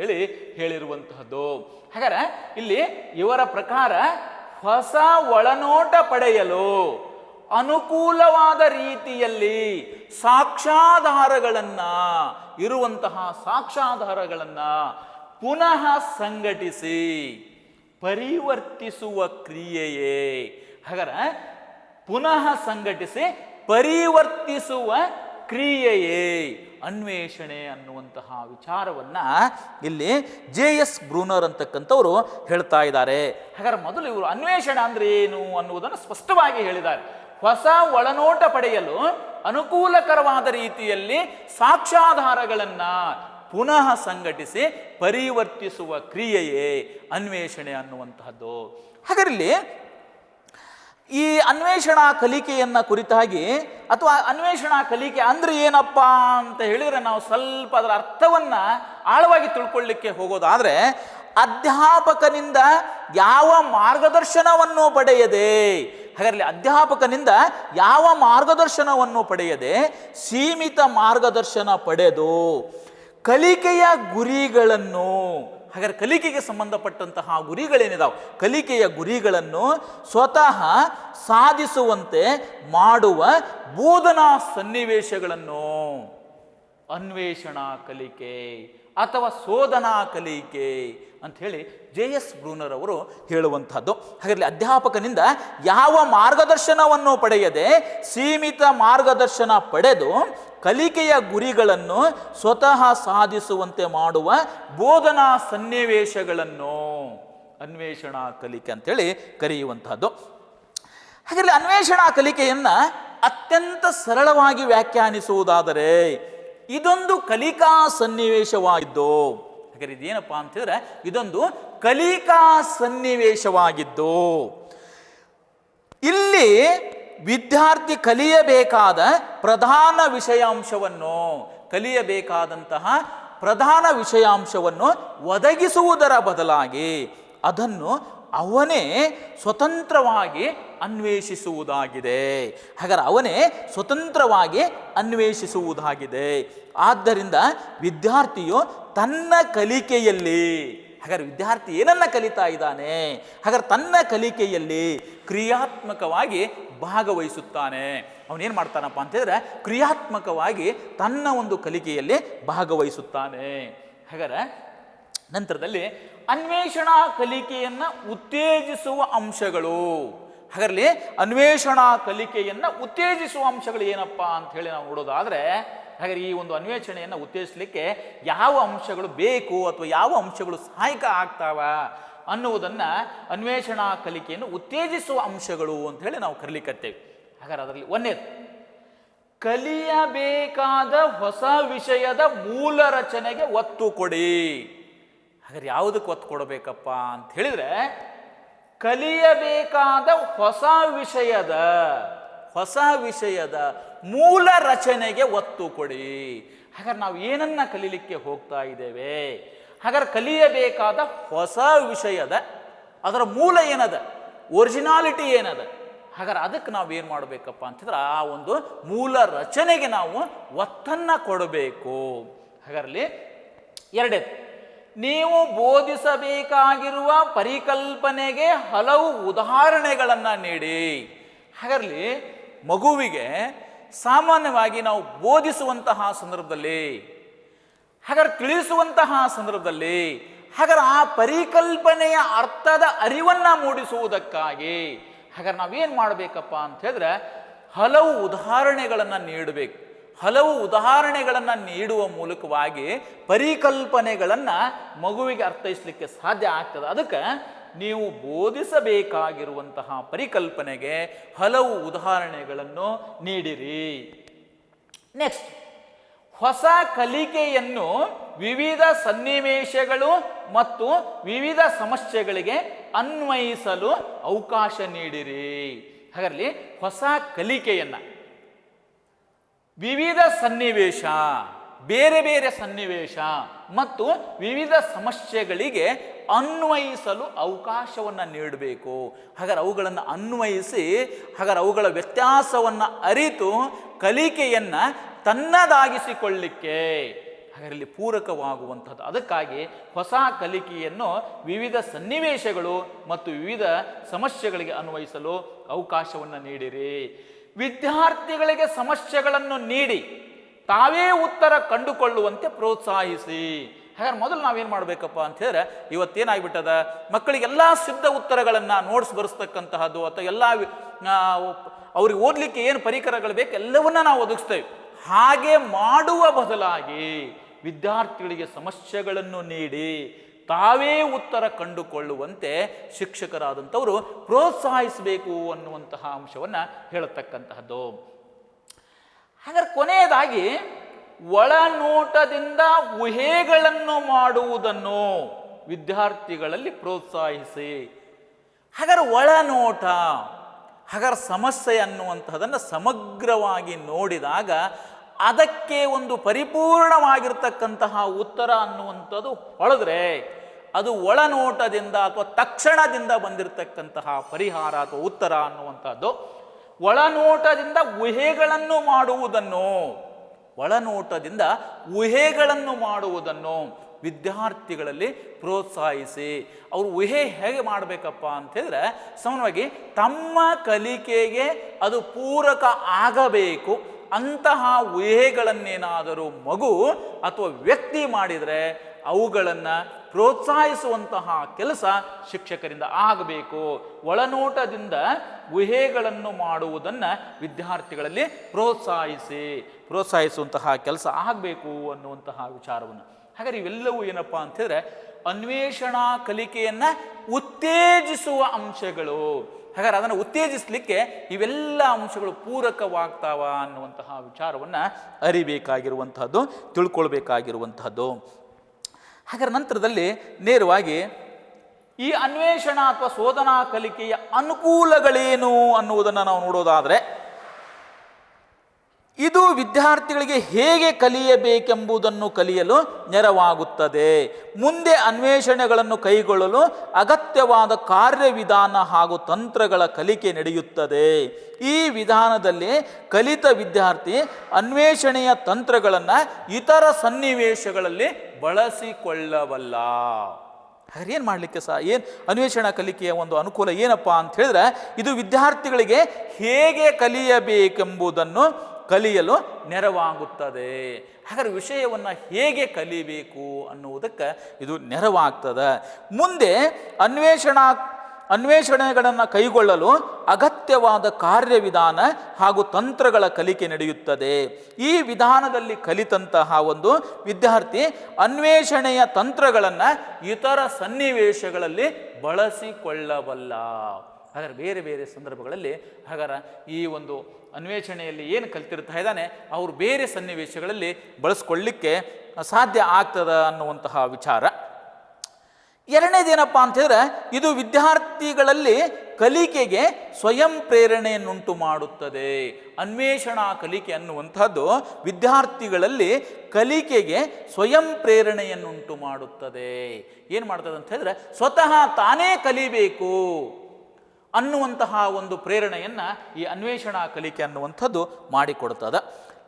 ಹೇಳಿರುವಂತಹದ್ದು. ಹಾಗಾದ್ರೆ ಇಲ್ಲಿ ಇವರ ಪ್ರಕಾರ ಹೊಸ ಒಳನೋಟ ಪಡೆಯಲು ಅನುಕೂಲವಾದ ರೀತಿಯಲ್ಲಿ ಇರುವಂತಹ ಸಾಕ್ಷ್ಯಾಧಾರಗಳನ್ನು ಪುನಃ ಸಂಘಟಿಸಿ ಪರಿವರ್ತಿಸುವ ಕ್ರಿಯೆಯೇ. ಹಾಗಾದ್ರೆ ಪುನಃ ಸಂಘಟಿಸಿ ಪರಿವರ್ತಿಸುವ ಕ್ರಿಯೆಯೇ ಅನ್ವೇಷಣೆ ಅನ್ನುವಂತಹ ವಿಚಾರವನ್ನ ಇಲ್ಲಿ ಜೆ.ಎಸ್. ಬ್ರೂನರ್ ಅಂತಕ್ಕಂಥವರು ಹೇಳ್ತಾ ಇದ್ದಾರೆ. ಹಾಗಾದ್ರೆ ಮೊದಲು ಇವರು ಅನ್ವೇಷಣೆ ಅಂದ್ರೆ ಏನು ಅನ್ನುವುದನ್ನು ಸ್ಪಷ್ಟವಾಗಿ ಹೇಳಿದ್ದಾರೆ. ಹೊಸ ಒಳನೋಟ ಪಡೆಯಲು ಅನುಕೂಲಕರವಾದ ರೀತಿಯಲ್ಲಿ ಸಾಕ್ಷ್ಯಾಧಾರಗಳನ್ನ ಪುನಃ ಸಂಘಟಿಸಿ ಪರಿವರ್ತಿಸುವ ಕ್ರಿಯೆಯೇ ಅನ್ವೇಷಣೆ ಅನ್ನುವಂತಹದ್ದು. ಹಾಗಾದ್ರೆ ಈ ಅನ್ವೇಷಣಾ ಕಲಿಕೆಯನ್ನ ಕುರಿತಾಗಿ ಅಥವಾ ಅನ್ವೇಷಣಾ ಕಲಿಕೆ ಅಂದ್ರೆ ಏನಪ್ಪ ಅಂತ ಹೇಳಿದ್ರೆ ನಾವು ಸ್ವಲ್ಪ ಅದರ ಅರ್ಥವನ್ನ ಆಳವಾಗಿ ತಿಳ್ಕೊಳ್ಳಿಕ್ಕೆ ಹೋಗೋದಾದ್ರೆ ಅಧ್ಯಾಪಕನಿಂದ ಯಾವ ಮಾರ್ಗದರ್ಶನವನ್ನು ಪಡೆಯದೆ, ಹಾಗಾದ್ರೆ ಅಧ್ಯಾಪಕನಿಂದ ಯಾವ ಮಾರ್ಗದರ್ಶನವನ್ನು ಪಡೆಯದೆ ಸೀಮಿತ ಮಾರ್ಗದರ್ಶನ ಪಡೆದು ಕಲಿಕೆಯ ಗುರಿಗಳನ್ನು, ಹಾಗಾದ್ರೆ ಕಲಿಕೆಗೆ ಸಂಬಂಧಪಟ್ಟಂತಹ ಗುರಿಗಳೇನಿದಾವೆ ಕಲಿಕೆಯ ಗುರಿಗಳನ್ನು ಸ್ವತಃ ಸಾಧಿಸುವಂತೆ ಮಾಡುವ ಬೋಧನಾ ಸನ್ನಿವೇಶಗಳನ್ನು ಅನ್ವೇಷಣಾ ಕಲಿಕೆ ಅಥವಾ ಶೋಧನಾ ಕಲಿಕೆ ಅಂತ ಹೇಳಿ ಜೆ.ಎಸ್. ಬ್ರೂನರ್ ಅವರು ಹೇಳುವಂತಹದ್ದು. ಹಾಗಾದ್ರೆ ಅಧ್ಯಾಪಕನಿಂದ ಯಾವ ಮಾರ್ಗದರ್ಶನವನ್ನು ಪಡೆಯದೆ ಸೀಮಿತ ಮಾರ್ಗದರ್ಶನ ಪಡೆದು ಕಲಿಕೆಯ ಗುರಿಗಳನ್ನು ಸ್ವತಃ ಸಾಧಿಸುವಂತೆ ಮಾಡುವ ಬೋಧನಾ ಸನ್ನಿವೇಶಗಳನ್ನು ಅನ್ವೇಷಣಾ ಕಲಿಕೆ ಅಂತೇಳಿ ಕರೆಯುವಂತಹದ್ದು. ಹಾಗಾದ್ರೆ ಅನ್ವೇಷಣಾ ಕಲಿಕೆಯನ್ನ ಅತ್ಯಂತ ಸರಳವಾಗಿ ವ್ಯಾಖ್ಯಾನಿಸುವುದಾದರೆ ಇದೊಂದು ಕಲಿಕಾ ಸನ್ನಿವೇಶವಾಗಿದ್ದು, ಹಾಗಾದ್ರೆ ಇದೇನಪ್ಪಾ ಅಂತ ಹೇಳಿದ್ರೆ ಇದೊಂದು ಕಲಿಕಾ ಸನ್ನಿವೇಶವಾಗಿದ್ದು ಇಲ್ಲಿ ವಿದ್ಯಾರ್ಥಿ ಕಲಿಯಬೇಕಾದ ಪ್ರಧಾನ ವಿಷಯಾಂಶವನ್ನು ಒದಗಿಸುವುದರ ಬದಲಾಗಿ ಅದನ್ನು ಅವನೇ ಸ್ವತಂತ್ರವಾಗಿ ಅನ್ವೇಷಿಸುವುದಾಗಿದೆ. ಹಾಗಾದ್ರೆ ಅವನೇ ಸ್ವತಂತ್ರವಾಗಿ ಅನ್ವೇಷಿಸುವುದಾಗಿದೆ. ಆದ್ದರಿಂದ ವಿದ್ಯಾರ್ಥಿಯು ತನ್ನ ಕಲಿಕೆಯಲ್ಲಿ, ಹಾಗಾದ್ರೆ ವಿದ್ಯಾರ್ಥಿ ಏನನ್ನ ಕಲಿತಾ ಇದ್ದಾನೆ, ಹಾಗಾದ್ರೆ ತನ್ನ ಕಲಿಕೆಯಲ್ಲಿ ಕ್ರಿಯಾತ್ಮಕವಾಗಿ ಭಾಗವಹಿಸುತ್ತಾನೆ. ಅವನೇನು ಮಾಡ್ತಾನಪ್ಪ ಅಂತ ಹೇಳಿದ್ರೆ ಕ್ರಿಯಾತ್ಮಕವಾಗಿ ತನ್ನ ಒಂದು ಕಲಿಕೆಯಲ್ಲಿ ಭಾಗವಹಿಸುತ್ತಾನೆ. ಹಾಗಾದ್ರೆ ನಂತರದಲ್ಲಿ ಅನ್ವೇಷಣಾ ಕಲಿಕೆಯನ್ನು ಉತ್ತೇಜಿಸುವ ಅಂಶಗಳು. ಹಾಗಾರಲ್ಲಿ ಅನ್ವೇಷಣಾ ಕಲಿಕೆಯನ್ನು ಉತ್ತೇಜಿಸುವ ಅಂಶಗಳು ಏನಪ್ಪಾ ಅಂತ ಹೇಳಿ ನಾವು ನೋಡೋದಾದ್ರೆ, ಹಾಗಾದ್ರೆ ಈ ಒಂದು ಅನ್ವೇಷಣೆಯನ್ನು ಉತ್ತೇಜಿಸಲಿಕ್ಕೆ ಯಾವ ಅಂಶಗಳು ಬೇಕು ಅಥವಾ ಯಾವ ಅಂಶಗಳು ಸಹಾಯಕ ಆಗ್ತಾವ ಅನ್ನುವುದನ್ನು ಅನ್ವೇಷಣಾ ಕಲಿಕೆಯನ್ನು ಉತ್ತೇಜಿಸುವ ಅಂಶಗಳು ಅಂತ ಹೇಳಿ ನಾವು ಕರೀಲಿಕ್ಕತ್ತೇವೆ. ಹಾಗಾದ್ರೆ ಅದರಲ್ಲಿ ಒಂದೇದು, ಕಲಿಯಬೇಕಾದ ಹೊಸ ವಿಷಯದ ಮೂಲ ರಚನೆಗೆ ಒತ್ತು ಕೊಡಿ. ಹಾಗಾದ್ರೆ ಯಾವುದಕ್ಕೆ ಒತ್ತು ಕೊಡಬೇಕಪ್ಪ ಅಂತ ಹೇಳಿದ್ರೆ, ಕಲಿಯಬೇಕಾದ ಹೊಸ ವಿಷಯದ ಮೂಲ ರಚನೆಗೆ ಒತ್ತು ಕೊಡಿ. ಹಾಗಾದ್ರೆ ನಾವು ಏನನ್ನ ಕಲೀಲಿಕ್ಕೆ ಹೋಗ್ತಾ ಇದ್ದೇವೆ, ಹಾಗಾದ್ರೆ ಕಲಿಯಬೇಕಾದ ಹೊಸ ವಿಷಯದ ಅದರ ಮೂಲ ಏನದ, ಒರಿಜಿನಾಲಿಟಿ ಏನದ, ಹಾಗಾದ್ರೆ ಅದಕ್ಕೆ ನಾವು ಏನು ಮಾಡಬೇಕಪ್ಪ ಅಂತಂದ್ರೆ ಆ ಒಂದು ಮೂಲ ರಚನೆಗೆ ನಾವು ಒತ್ತನ್ನು ಕೊಡಬೇಕು. ಹಾಗಾರಲ್ಲಿ ಎರಡೇದು, ನೀವು ಬೋಧಿಸಬೇಕಾಗಿರುವ ಪರಿಕಲ್ಪನೆಗೆ ಹಲವು ಉದಾಹರಣೆಗಳನ್ನು ನೀಡಿ. ಹಾಗಾರಲ್ಲಿ ಮಗುವಿಗೆ ಸಾಮಾನ್ಯವಾಗಿ ನಾವು ಬೋಧಿಸುವಂತಹ ಸಂದರ್ಭದಲ್ಲಿ, ಹಾಗಾದ್ರೆ ತಿಳಿಸುವಂತಹ ಸಂದರ್ಭದಲ್ಲಿ, ಹಾಗಾದ್ರೆ ಆ ಪರಿಕಲ್ಪನೆಯ ಅರ್ಥದ ಅರಿವನ್ನು ಮೂಡಿಸುವುದಕ್ಕಾಗಿ ಹಾಗಾದ್ರೆ ನಾವೇನು ಮಾಡಬೇಕಪ್ಪ ಅಂತ ಹೇಳಿದ್ರೆ ಹಲವು ಉದಾಹರಣೆಗಳನ್ನು ನೀಡಬೇಕು. ಹಲವು ಉದಾಹರಣೆಗಳನ್ನು ನೀಡುವ ಮೂಲಕವಾಗಿ ಪರಿಕಲ್ಪನೆಗಳನ್ನು ಮಗುವಿಗೆ ಅರ್ಥೈಸಲಿಕ್ಕೆ ಸಾಧ್ಯ ಆಗ್ತದೆ. ಅದಕ್ಕೆ ನೀವು ಬೋಧಿಸಬೇಕಾಗಿರುವಂತಹ ಪರಿಕಲ್ಪನೆಗೆ ಹಲವು ಉದಾಹರಣೆಗಳನ್ನು ನೀಡಿರಿ. ನೆಕ್ಸ್ಟ್, ಹೊಸ ಕಲಿಕೆಯನ್ನು ವಿವಿಧ ಸನ್ನಿವೇಶಗಳು ಮತ್ತು ವಿವಿಧ ಸಮಸ್ಯೆಗಳಿಗೆ ಅನ್ವಯಿಸಲು ಅವಕಾಶ ನೀಡಿರಿ. ಹಾಗಾದ್ರೆ ಹೊಸ ಕಲಿಕೆಯನ್ನು ವಿವಿಧ ಸನ್ನಿವೇಶ, ಬೇರೆ ಬೇರೆ ಸನ್ನಿವೇಶ ಮತ್ತು ವಿವಿಧ ಸಮಸ್ಯೆಗಳಿಗೆ ಅನ್ವಯಿಸಲು ಅವಕಾಶವನ್ನು ನೀಡಬೇಕು. ಹಾಗಾದ್ರೆ ಅವುಗಳನ್ನು ಅನ್ವಯಿಸಿ, ಹಾಗಾದ್ರೆ ಅವುಗಳ ವ್ಯತ್ಯಾಸವನ್ನು ಅರಿತು ಕಲಿಕೆಯನ್ನು ತನ್ನದಾಗಿಸಿಕೊಳ್ಳಿಕ್ಕೆ ಹಾಗಾದ್ರೆ ಪೂರಕವಾಗುವಂಥದ್ದು. ಅದಕ್ಕಾಗಿ ಹೊಸ ಕಲಿಕೆಯನ್ನು ವಿವಿಧ ಸನ್ನಿವೇಶಗಳು ಮತ್ತು ವಿವಿಧ ಸಮಸ್ಯೆಗಳಿಗೆ ಅನ್ವಯಿಸಲು ಅವಕಾಶವನ್ನು ನೀಡಿರಿ. ವಿದ್ಯಾರ್ಥಿಗಳಿಗೆ ಸಮಸ್ಯೆಗಳನ್ನು ನೀಡಿ ತಾವೇ ಉತ್ತರ ಕಂಡುಕೊಳ್ಳುವಂತೆ ಪ್ರೋತ್ಸಾಹಿಸಿ. ಹಾಗಾದ್ರೆ ಮೊದಲು ನಾವೇನು ಮಾಡಬೇಕಪ್ಪ ಅಂತ ಹೇಳಿದ್ರೆ, ಇವತ್ತೇನಾಗ್ಬಿಟ್ಟದ, ಮಕ್ಕಳಿಗೆಲ್ಲ ಸಿದ್ಧ ಉತ್ತರಗಳನ್ನು ನೋಟ್ಸ್ ಬರೆಸ್ತಕ್ಕಂತಹದ್ದು ಅಥವಾ ಎಲ್ಲ ಅವ್ರಿಗೆ ಓದಲಿಕ್ಕೆ ಏನು ಪರಿಕರಗಳು ಬೇಕು ಎಲ್ಲವನ್ನ ನಾವು ಒದಗಿಸ್ತೇವೆ. ಹಾಗೆ ಮಾಡುವ ಬದಲಾಗಿ ವಿದ್ಯಾರ್ಥಿಗಳಿಗೆ ಸಮಸ್ಯೆಗಳನ್ನು ನೀಡಿ ತಾವೇ ಉತ್ತರ ಕಂಡುಕೊಳ್ಳುವಂತೆ ಶಿಕ್ಷಕರಾದಂಥವರು ಪ್ರೋತ್ಸಾಹಿಸಬೇಕು ಅನ್ನುವಂತಹ ಅಂಶವನ್ನು ಹೇಳತಕ್ಕಂತಹದ್ದು. ಹಾಗಾದ್ರೆ ಕೊನೆಯದಾಗಿ ಒಳನೋಟದಿಂದ ಊಹೆಗಳನ್ನು ಮಾಡುವುದನ್ನು ವಿದ್ಯಾರ್ಥಿಗಳಲ್ಲಿ ಪ್ರೋತ್ಸಾಹಿಸಿ. ಹಾಗಾದ್ರೆ ಒಳನೋಟ, ಹಾಗಾದ್ರೆ ಸಮಸ್ಯೆ ಅನ್ನುವಂತಹದನ್ನು ಸಮಗ್ರವಾಗಿ ನೋಡಿದಾಗ ಅದಕ್ಕೆ ಒಂದು ಪರಿಪೂರ್ಣವಾಗಿರ್ತಕ್ಕಂತಹ ಉತ್ತರ ಅನ್ನುವಂಥದ್ದು ಹೊಳೆದ್ರೆ ಅದು ಒಳನೋಟದಿಂದ ಅಥವಾ ತಕ್ಷಣದಿಂದ ಬಂದಿರತಕ್ಕಂತಹ ಪರಿಹಾರ ಅಥವಾ ಉತ್ತರ ಅನ್ನುವಂಥದ್ದು. ಒಳನೋಟದಿಂದ ಊಹೆಗಳನ್ನು ಮಾಡುವುದನ್ನು ವಿದ್ಯಾರ್ಥಿಗಳಲ್ಲಿ ಪ್ರೋತ್ಸಾಹಿಸಿ. ಅವರು ಊಹೆ ಹೇಗೆ ಮಾಡಬೇಕಪ್ಪ ಅಂತ ಹೇಳಿದ್ರೆ, ಸಾಮಾನ್ಯವಾಗಿ ತಮ್ಮ ಕಲಿಕೆಗೆ ಅದು ಪೂರಕ ಆಗಬೇಕು ಅಂತಹ ಊಹೆಗಳನ್ನೇನಾದರೂ ಮಗು ಅಥವಾ ವ್ಯಕ್ತಿ ಮಾಡಿದರೆ ಅವುಗಳನ್ನು ಪ್ರೋತ್ಸಾಹಿಸುವಂತಹ ಕೆಲಸ ಶಿಕ್ಷಕರಿಂದ ಆಗಬೇಕು. ಒಳನೋಟದಿಂದ ಊಹೆಗಳನ್ನು ಮಾಡುವುದನ್ನು ವಿದ್ಯಾರ್ಥಿಗಳಲ್ಲಿ ಪ್ರೋತ್ಸಾಹಿಸುವಂತಹ ಕೆಲಸ ಆಗಬೇಕು ಅನ್ನುವಂತಹ ವಿಚಾರವನ್ನು. ಹಾಗಾದ್ರೆ ಇವೆಲ್ಲವೂ ಏನಪ್ಪಾ ಅಂತ ಹೇಳಿದ್ರೆ ಅನ್ವೇಷಣಾ ಕಲಿಕೆಯನ್ನು ಉತ್ತೇಜಿಸುವ ಅಂಶಗಳು. ಹಾಗಾದ್ರೆ ಅದನ್ನು ಉತ್ತೇಜಿಸಲಿಕ್ಕೆ ಇವೆಲ್ಲ ಅಂಶಗಳು ಪೂರಕವಾಗ್ತಾವ ಅನ್ನುವಂತಹ ವಿಚಾರವನ್ನು ಅರಿಬೇಕಾಗಿರುವಂತಹದ್ದು, ತಿಳ್ಕೊಳ್ಬೇಕಾಗಿರುವಂತಹದ್ದು. ಹಾಗಾದ್ರೆ ನಂತರದಲ್ಲಿ ನೇರವಾಗಿ ಈ ಅನ್ವೇಷಣಾ ಅಥವಾ ಶೋಧನಾ ಕಲಿಕೆಯ ಅನುಕೂಲಗಳೇನು ಅನ್ನುವುದನ್ನು ನಾವು ನೋಡೋದಾದರೆ, ಇದು ವಿದ್ಯಾರ್ಥಿಗಳಿಗೆ ಹೇಗೆ ಕಲಿಯಬೇಕೆಂಬುದನ್ನು ಕಲಿಯಲು ನೆರವಾಗುತ್ತದೆ. ಮುಂದೆ ಅನ್ವೇಷಣೆಗಳನ್ನು ಕೈಗೊಳ್ಳಲು ಅಗತ್ಯವಾದ ಕಾರ್ಯವಿಧಾನ ಹಾಗೂ ತಂತ್ರಗಳ ಕಲಿಕೆ ನಡೆಯುತ್ತದೆ. ಈ ವಿಧಾನದಲ್ಲಿ ಕಲಿತ ವಿದ್ಯಾರ್ಥಿ ಅನ್ವೇಷಣೆಯ ತಂತ್ರಗಳನ್ನು ಇತರ ಸನ್ನಿವೇಶಗಳಲ್ಲಿ ಬಳಸಿಕೊಳ್ಳಬಲ್ಲ. ಹಾಗಾದ್ರೆ ಏನು ಮಾಡಲಿಕ್ಕೆ ಏನು ಅನ್ವೇಷಣಾ ಕಲಿಕೆಯ ಒಂದು ಅನುಕೂಲ ಏನಪ್ಪ ಅಂತ ಹೇಳಿದ್ರೆ, ಇದು ವಿದ್ಯಾರ್ಥಿಗಳಿಗೆ ಹೇಗೆ ಕಲಿಯಬೇಕೆಂಬುದನ್ನು ಕಲಿಯಲು ನೆರವಾಗುತ್ತದೆ. ಹಾಗಾದ್ರೆ ವಿಷಯವನ್ನು ಹೇಗೆ ಕಲಿಬೇಕು ಅನ್ನುವುದಕ್ಕೆ ಇದು ನೆರವಾಗ್ತದೆ. ಮುಂದೆ ಅನ್ವೇಷಣೆಗಳನ್ನು ಕೈಗೊಳ್ಳಲು ಅಗತ್ಯವಾದ ಕಾರ್ಯವಿಧಾನ ಹಾಗೂ ತಂತ್ರಗಳ ಕಲಿಕೆ ನಡೆಯುತ್ತದೆ. ಈ ವಿಧಾನದಲ್ಲಿ ಕಲಿತಂತಹ ಒಂದು ವಿದ್ಯಾರ್ಥಿ ಅನ್ವೇಷಣೆಯ ತಂತ್ರಗಳನ್ನು ಇತರ ಸನ್ನಿವೇಶಗಳಲ್ಲಿ ಬಳಸಿಕೊಳ್ಳಬಲ್ಲ. ಹಾಗಾದ್ರೆ ಬೇರೆ ಬೇರೆ ಸಂದರ್ಭಗಳಲ್ಲಿ ಹಾಗಾದ್ರೆ ಈ ಒಂದು ಅನ್ವೇಷಣೆಯಲ್ಲಿ ಏನು ಕಲ್ತಿರ್ತಾ ಇದ್ದಾನೆ ಅವರು ಬೇರೆ ಸನ್ನಿವೇಶಗಳಲ್ಲಿ ಬಳಸ್ಕೊಳ್ಳಿಕ್ಕೆ ಸಾಧ್ಯ ಆಗ್ತದ ಅನ್ನುವಂತಹ ವಿಚಾರ. ಎರಡನೇದೇನಪ್ಪ ಅಂತಂದರೆ ಇದು ವಿದ್ಯಾರ್ಥಿಗಳಲ್ಲಿ ಕಲಿಕೆಗೆ ಸ್ವಯಂ ಪ್ರೇರಣೆಯನ್ನುಂಟು ಮಾಡುತ್ತದೆ. ಅನ್ವೇಷಣಾ ಕಲಿಕೆ ಅನ್ನುವಂಥದ್ದು ವಿದ್ಯಾರ್ಥಿಗಳಲ್ಲಿ ಕಲಿಕೆಗೆ ಸ್ವಯಂ ಪ್ರೇರಣೆಯನ್ನುಂಟು ಮಾಡುತ್ತದೆ. ಏನು ಮಾಡ್ತದೆ ಅಂತ ಹೇಳಿದ್ರೆ ಸ್ವತಃ ತಾನೇ ಕಲಿಬೇಕು ಅನ್ನುವಂತಹ ಒಂದು ಪ್ರೇರಣೆಯನ್ನು ಈ ಅನ್ವೇಷಣಾ ಕಲಿಕೆ ಅನ್ನುವಂಥದ್ದು ಮಾಡಿಕೊಡ್ತದೆ.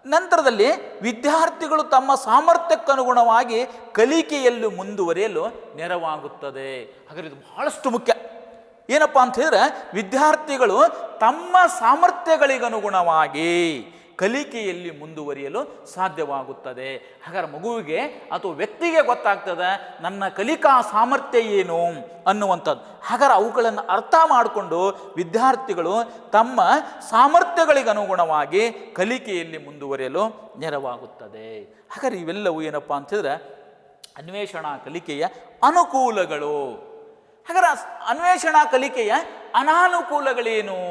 ನಂತರದಲ್ಲಿ ವಿದ್ಯಾರ್ಥಿಗಳು ತಮ್ಮ ಸಾಮರ್ಥ್ಯಕ್ಕನುಗುಣವಾಗಿ ಕಲಿಕೆಯಲ್ಲಿ ಮುಂದುವರಿಯಲು ನೆರವಾಗುತ್ತದೆ. ಹಾಗಾದ್ರೆ ಇದು ಬಹಳಷ್ಟು ಮುಖ್ಯ. ಏನಪ್ಪ ಅಂತ ಹೇಳಿದ್ರೆ ವಿದ್ಯಾರ್ಥಿಗಳು ತಮ್ಮ ಸಾಮರ್ಥ್ಯಗಳಿಗನುಗುಣವಾಗಿ ಕಲಿಕೆಯಲ್ಲಿ ಮುಂದುವರಿಯಲು ಸಾಧ್ಯವಾಗುತ್ತದೆ. ಹಾಗಾದ್ರೆ ಮಗುವಿಗೆ ಅಥವಾ ವ್ಯಕ್ತಿಗೆ ಗೊತ್ತಾಗ್ತದೆ ನನ್ನ ಕಲಿಕಾ ಸಾಮರ್ಥ್ಯ ಏನು ಅನ್ನುವಂಥದ್ದು. ಹಾಗಾದ್ರೆ ಅವುಗಳನ್ನು ಅರ್ಥ ಮಾಡಿಕೊಂಡು ವಿದ್ಯಾರ್ಥಿಗಳು ತಮ್ಮ ಸಾಮರ್ಥ್ಯಗಳಿಗನುಗುಣವಾಗಿ ಕಲಿಕೆಯಲ್ಲಿ ಮುಂದುವರಿಯಲು ನೆರವಾಗುತ್ತದೆ. ಹಾಗಾದ್ರೆ ಇವೆಲ್ಲವೂ ಏನಪ್ಪ ಅಂತಂದರೆ ಅನ್ವೇಷಣಾ ಕಲಿಕೆಯ ಅನುಕೂಲಗಳು. ಹಾಗಾದ್ರೆ ಅನ್ವೇಷಣಾ ಕಲಿಕೆಯ ಅನಾನುಕೂಲಗಳೇನು?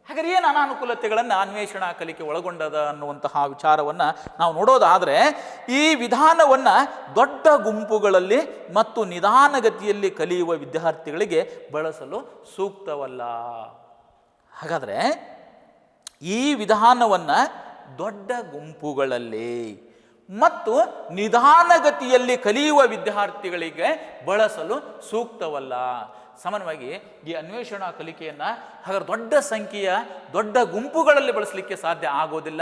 ಹಾಗಾದ್ರೆ ಏನು ಅನಾನುಕೂಲತೆಗಳನ್ನು ಅನ್ವೇಷಣಾ ಕಲಿಕೆ ಒಳಗೊಂಡದ ಅನ್ನುವಂತಹ ವಿಚಾರವನ್ನು ನಾವು ನೋಡೋದಾದರೆ ಈ ವಿಧಾನವನ್ನು ದೊಡ್ಡ ಗುಂಪುಗಳಲ್ಲಿ ಮತ್ತು ನಿಧಾನಗತಿಯಲ್ಲಿ ಕಲಿಯುವ ವಿದ್ಯಾರ್ಥಿಗಳಿಗೆ ಬಳಸಲು ಸೂಕ್ತವಲ್ಲ. ಹಾಗಾದರೆ ಈ ವಿಧಾನವನ್ನು ದೊಡ್ಡ ಗುಂಪುಗಳಲ್ಲಿ ಮತ್ತು ನಿಧಾನಗತಿಯಲ್ಲಿ ಕಲಿಯುವ ವಿದ್ಯಾರ್ಥಿಗಳಿಗೆ ಬಳಸಲು ಸೂಕ್ತವಲ್ಲ. ಸಾಮಾನ್ಯವಾಗಿ ಈ ಅನ್ವೇಷಣಾ ಕಲಿಕೆಯನ್ನು ಹಾಗಾದ್ರೆ ದೊಡ್ಡ ಸಂಖ್ಯೆಯ ದೊಡ್ಡ ಗುಂಪುಗಳಲ್ಲಿ ಬಳಸಲಿಕ್ಕೆ ಸಾಧ್ಯ ಆಗೋದಿಲ್ಲ.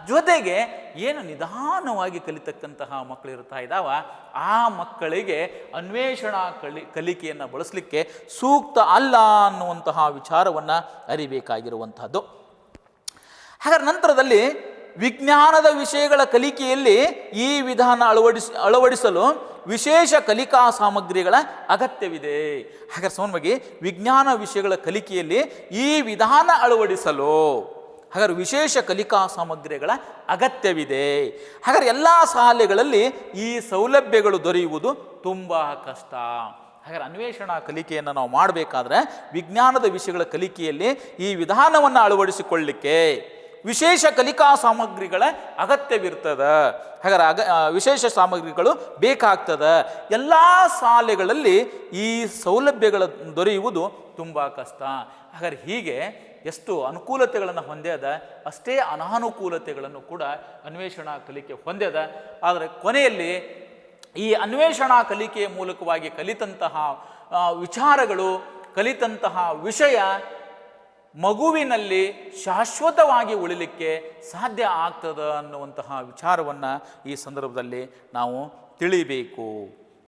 ಜೊತೆಗೆ ಏನು ನಿಧಾನವಾಗಿ ಕಲಿತಕ್ಕಂತಹ ಮಕ್ಕಳು ಇರ್ತಾ ಇದ್ದಾವ ಆ ಮಕ್ಕಳಿಗೆ ಅನ್ವೇಷಣಾ ಕಲಿಕೆಯನ್ನು ಬಳಸಲಿಕ್ಕೆ ಸೂಕ್ತ ಅಲ್ಲ ಅನ್ನುವಂತಹ ವಿಚಾರವನ್ನು ಅರಿಬೇಕಾಗಿರುವಂತಹದ್ದು. ಹಾಗಾದ್ರೆ ನಂತರದಲ್ಲಿ ವಿಜ್ಞಾನದ ವಿಷಯಗಳ ಕಲಿಕೆಯಲ್ಲಿ ಈ ವಿಧಾನ ಅಳವಡಿಸಲು ವಿಶೇಷ ಕಲಿಕಾ ಸಾಮಗ್ರಿಗಳ ಅಗತ್ಯವಿದೆ. ಹಾಗಾದ್ರೆ ಸಾಮಾನ್ಯವಾಗಿ ವಿಜ್ಞಾನ ವಿಷಯಗಳ ಕಲಿಕೆಯಲ್ಲಿ ಈ ವಿಧಾನ ಅಳವಡಿಸಲು ಹಾಗಾದ್ರೆ ವಿಶೇಷ ಕಲಿಕಾ ಸಾಮಗ್ರಿಗಳ ಅಗತ್ಯವಿದೆ. ಹಾಗಾದ್ರೆ ಎಲ್ಲ ಶಾಲೆಗಳಲ್ಲಿ ಈ ಸೌಲಭ್ಯಗಳು ದೊರೆಯುವುದು ತುಂಬ ಕಷ್ಟ. ಹಾಗಾದ್ರೆ ಅನ್ವೇಷಣಾ ಕಲಿಕೆಯನ್ನು ನಾವು ಮಾಡಬೇಕಾದ್ರೆ ವಿಜ್ಞಾನದ ವಿಷಯಗಳ ಕಲಿಕೆಯಲ್ಲಿ ಈ ವಿಧಾನವನ್ನು ಅಳವಡಿಸಿಕೊಳ್ಳಲಿಕ್ಕೆ ವಿಶೇಷ ಕಲಿಕಾ ಸಾಮಗ್ರಿಗಳ ಅಗತ್ಯವಿರ್ತದೆ. ಹಾಗಾದ್ರೆ ವಿಶೇಷ ಸಾಮಗ್ರಿಗಳು ಬೇಕಾಗ್ತದೆ. ಎಲ್ಲ ಶಾಲೆಗಳಲ್ಲಿ ಈ ಸೌಲಭ್ಯಗಳ ದೊರೆಯುವುದು ತುಂಬ ಕಷ್ಟ. ಹಾಗಾದ್ರೆ ಹೀಗೆ ಎಷ್ಟು ಅನುಕೂಲತೆಗಳನ್ನು ಹೊಂದ್ಯದ ಅಷ್ಟೇ ಅನಾನುಕೂಲತೆಗಳನ್ನು ಕೂಡ ಅನ್ವೇಷಣಾ ಕಲಿಕೆ ಹೊಂದ್ಯದ. ಆದರೆ ಕೊನೆಯಲ್ಲಿ ಈ ಅನ್ವೇಷಣಾ ಕಲಿಕೆಯ ಮೂಲಕವಾಗಿ ಕಲಿತಂತಹ ವಿಚಾರಗಳು ಕಲಿತಂತಹ ವಿಷಯ ಮಗುವಿನಲ್ಲಿ ಶಾಶ್ವತವಾಗಿ ಉಳಿಲಿಕ್ಕೆ ಸಾಧ್ಯ ಆಗ್ತದೆ ಅನ್ನುವಂತಹ ವಿಚಾರವನ್ನು ಈ ಸಂದರ್ಭದಲ್ಲಿ ನಾವು ತಿಳಿಬೇಕು.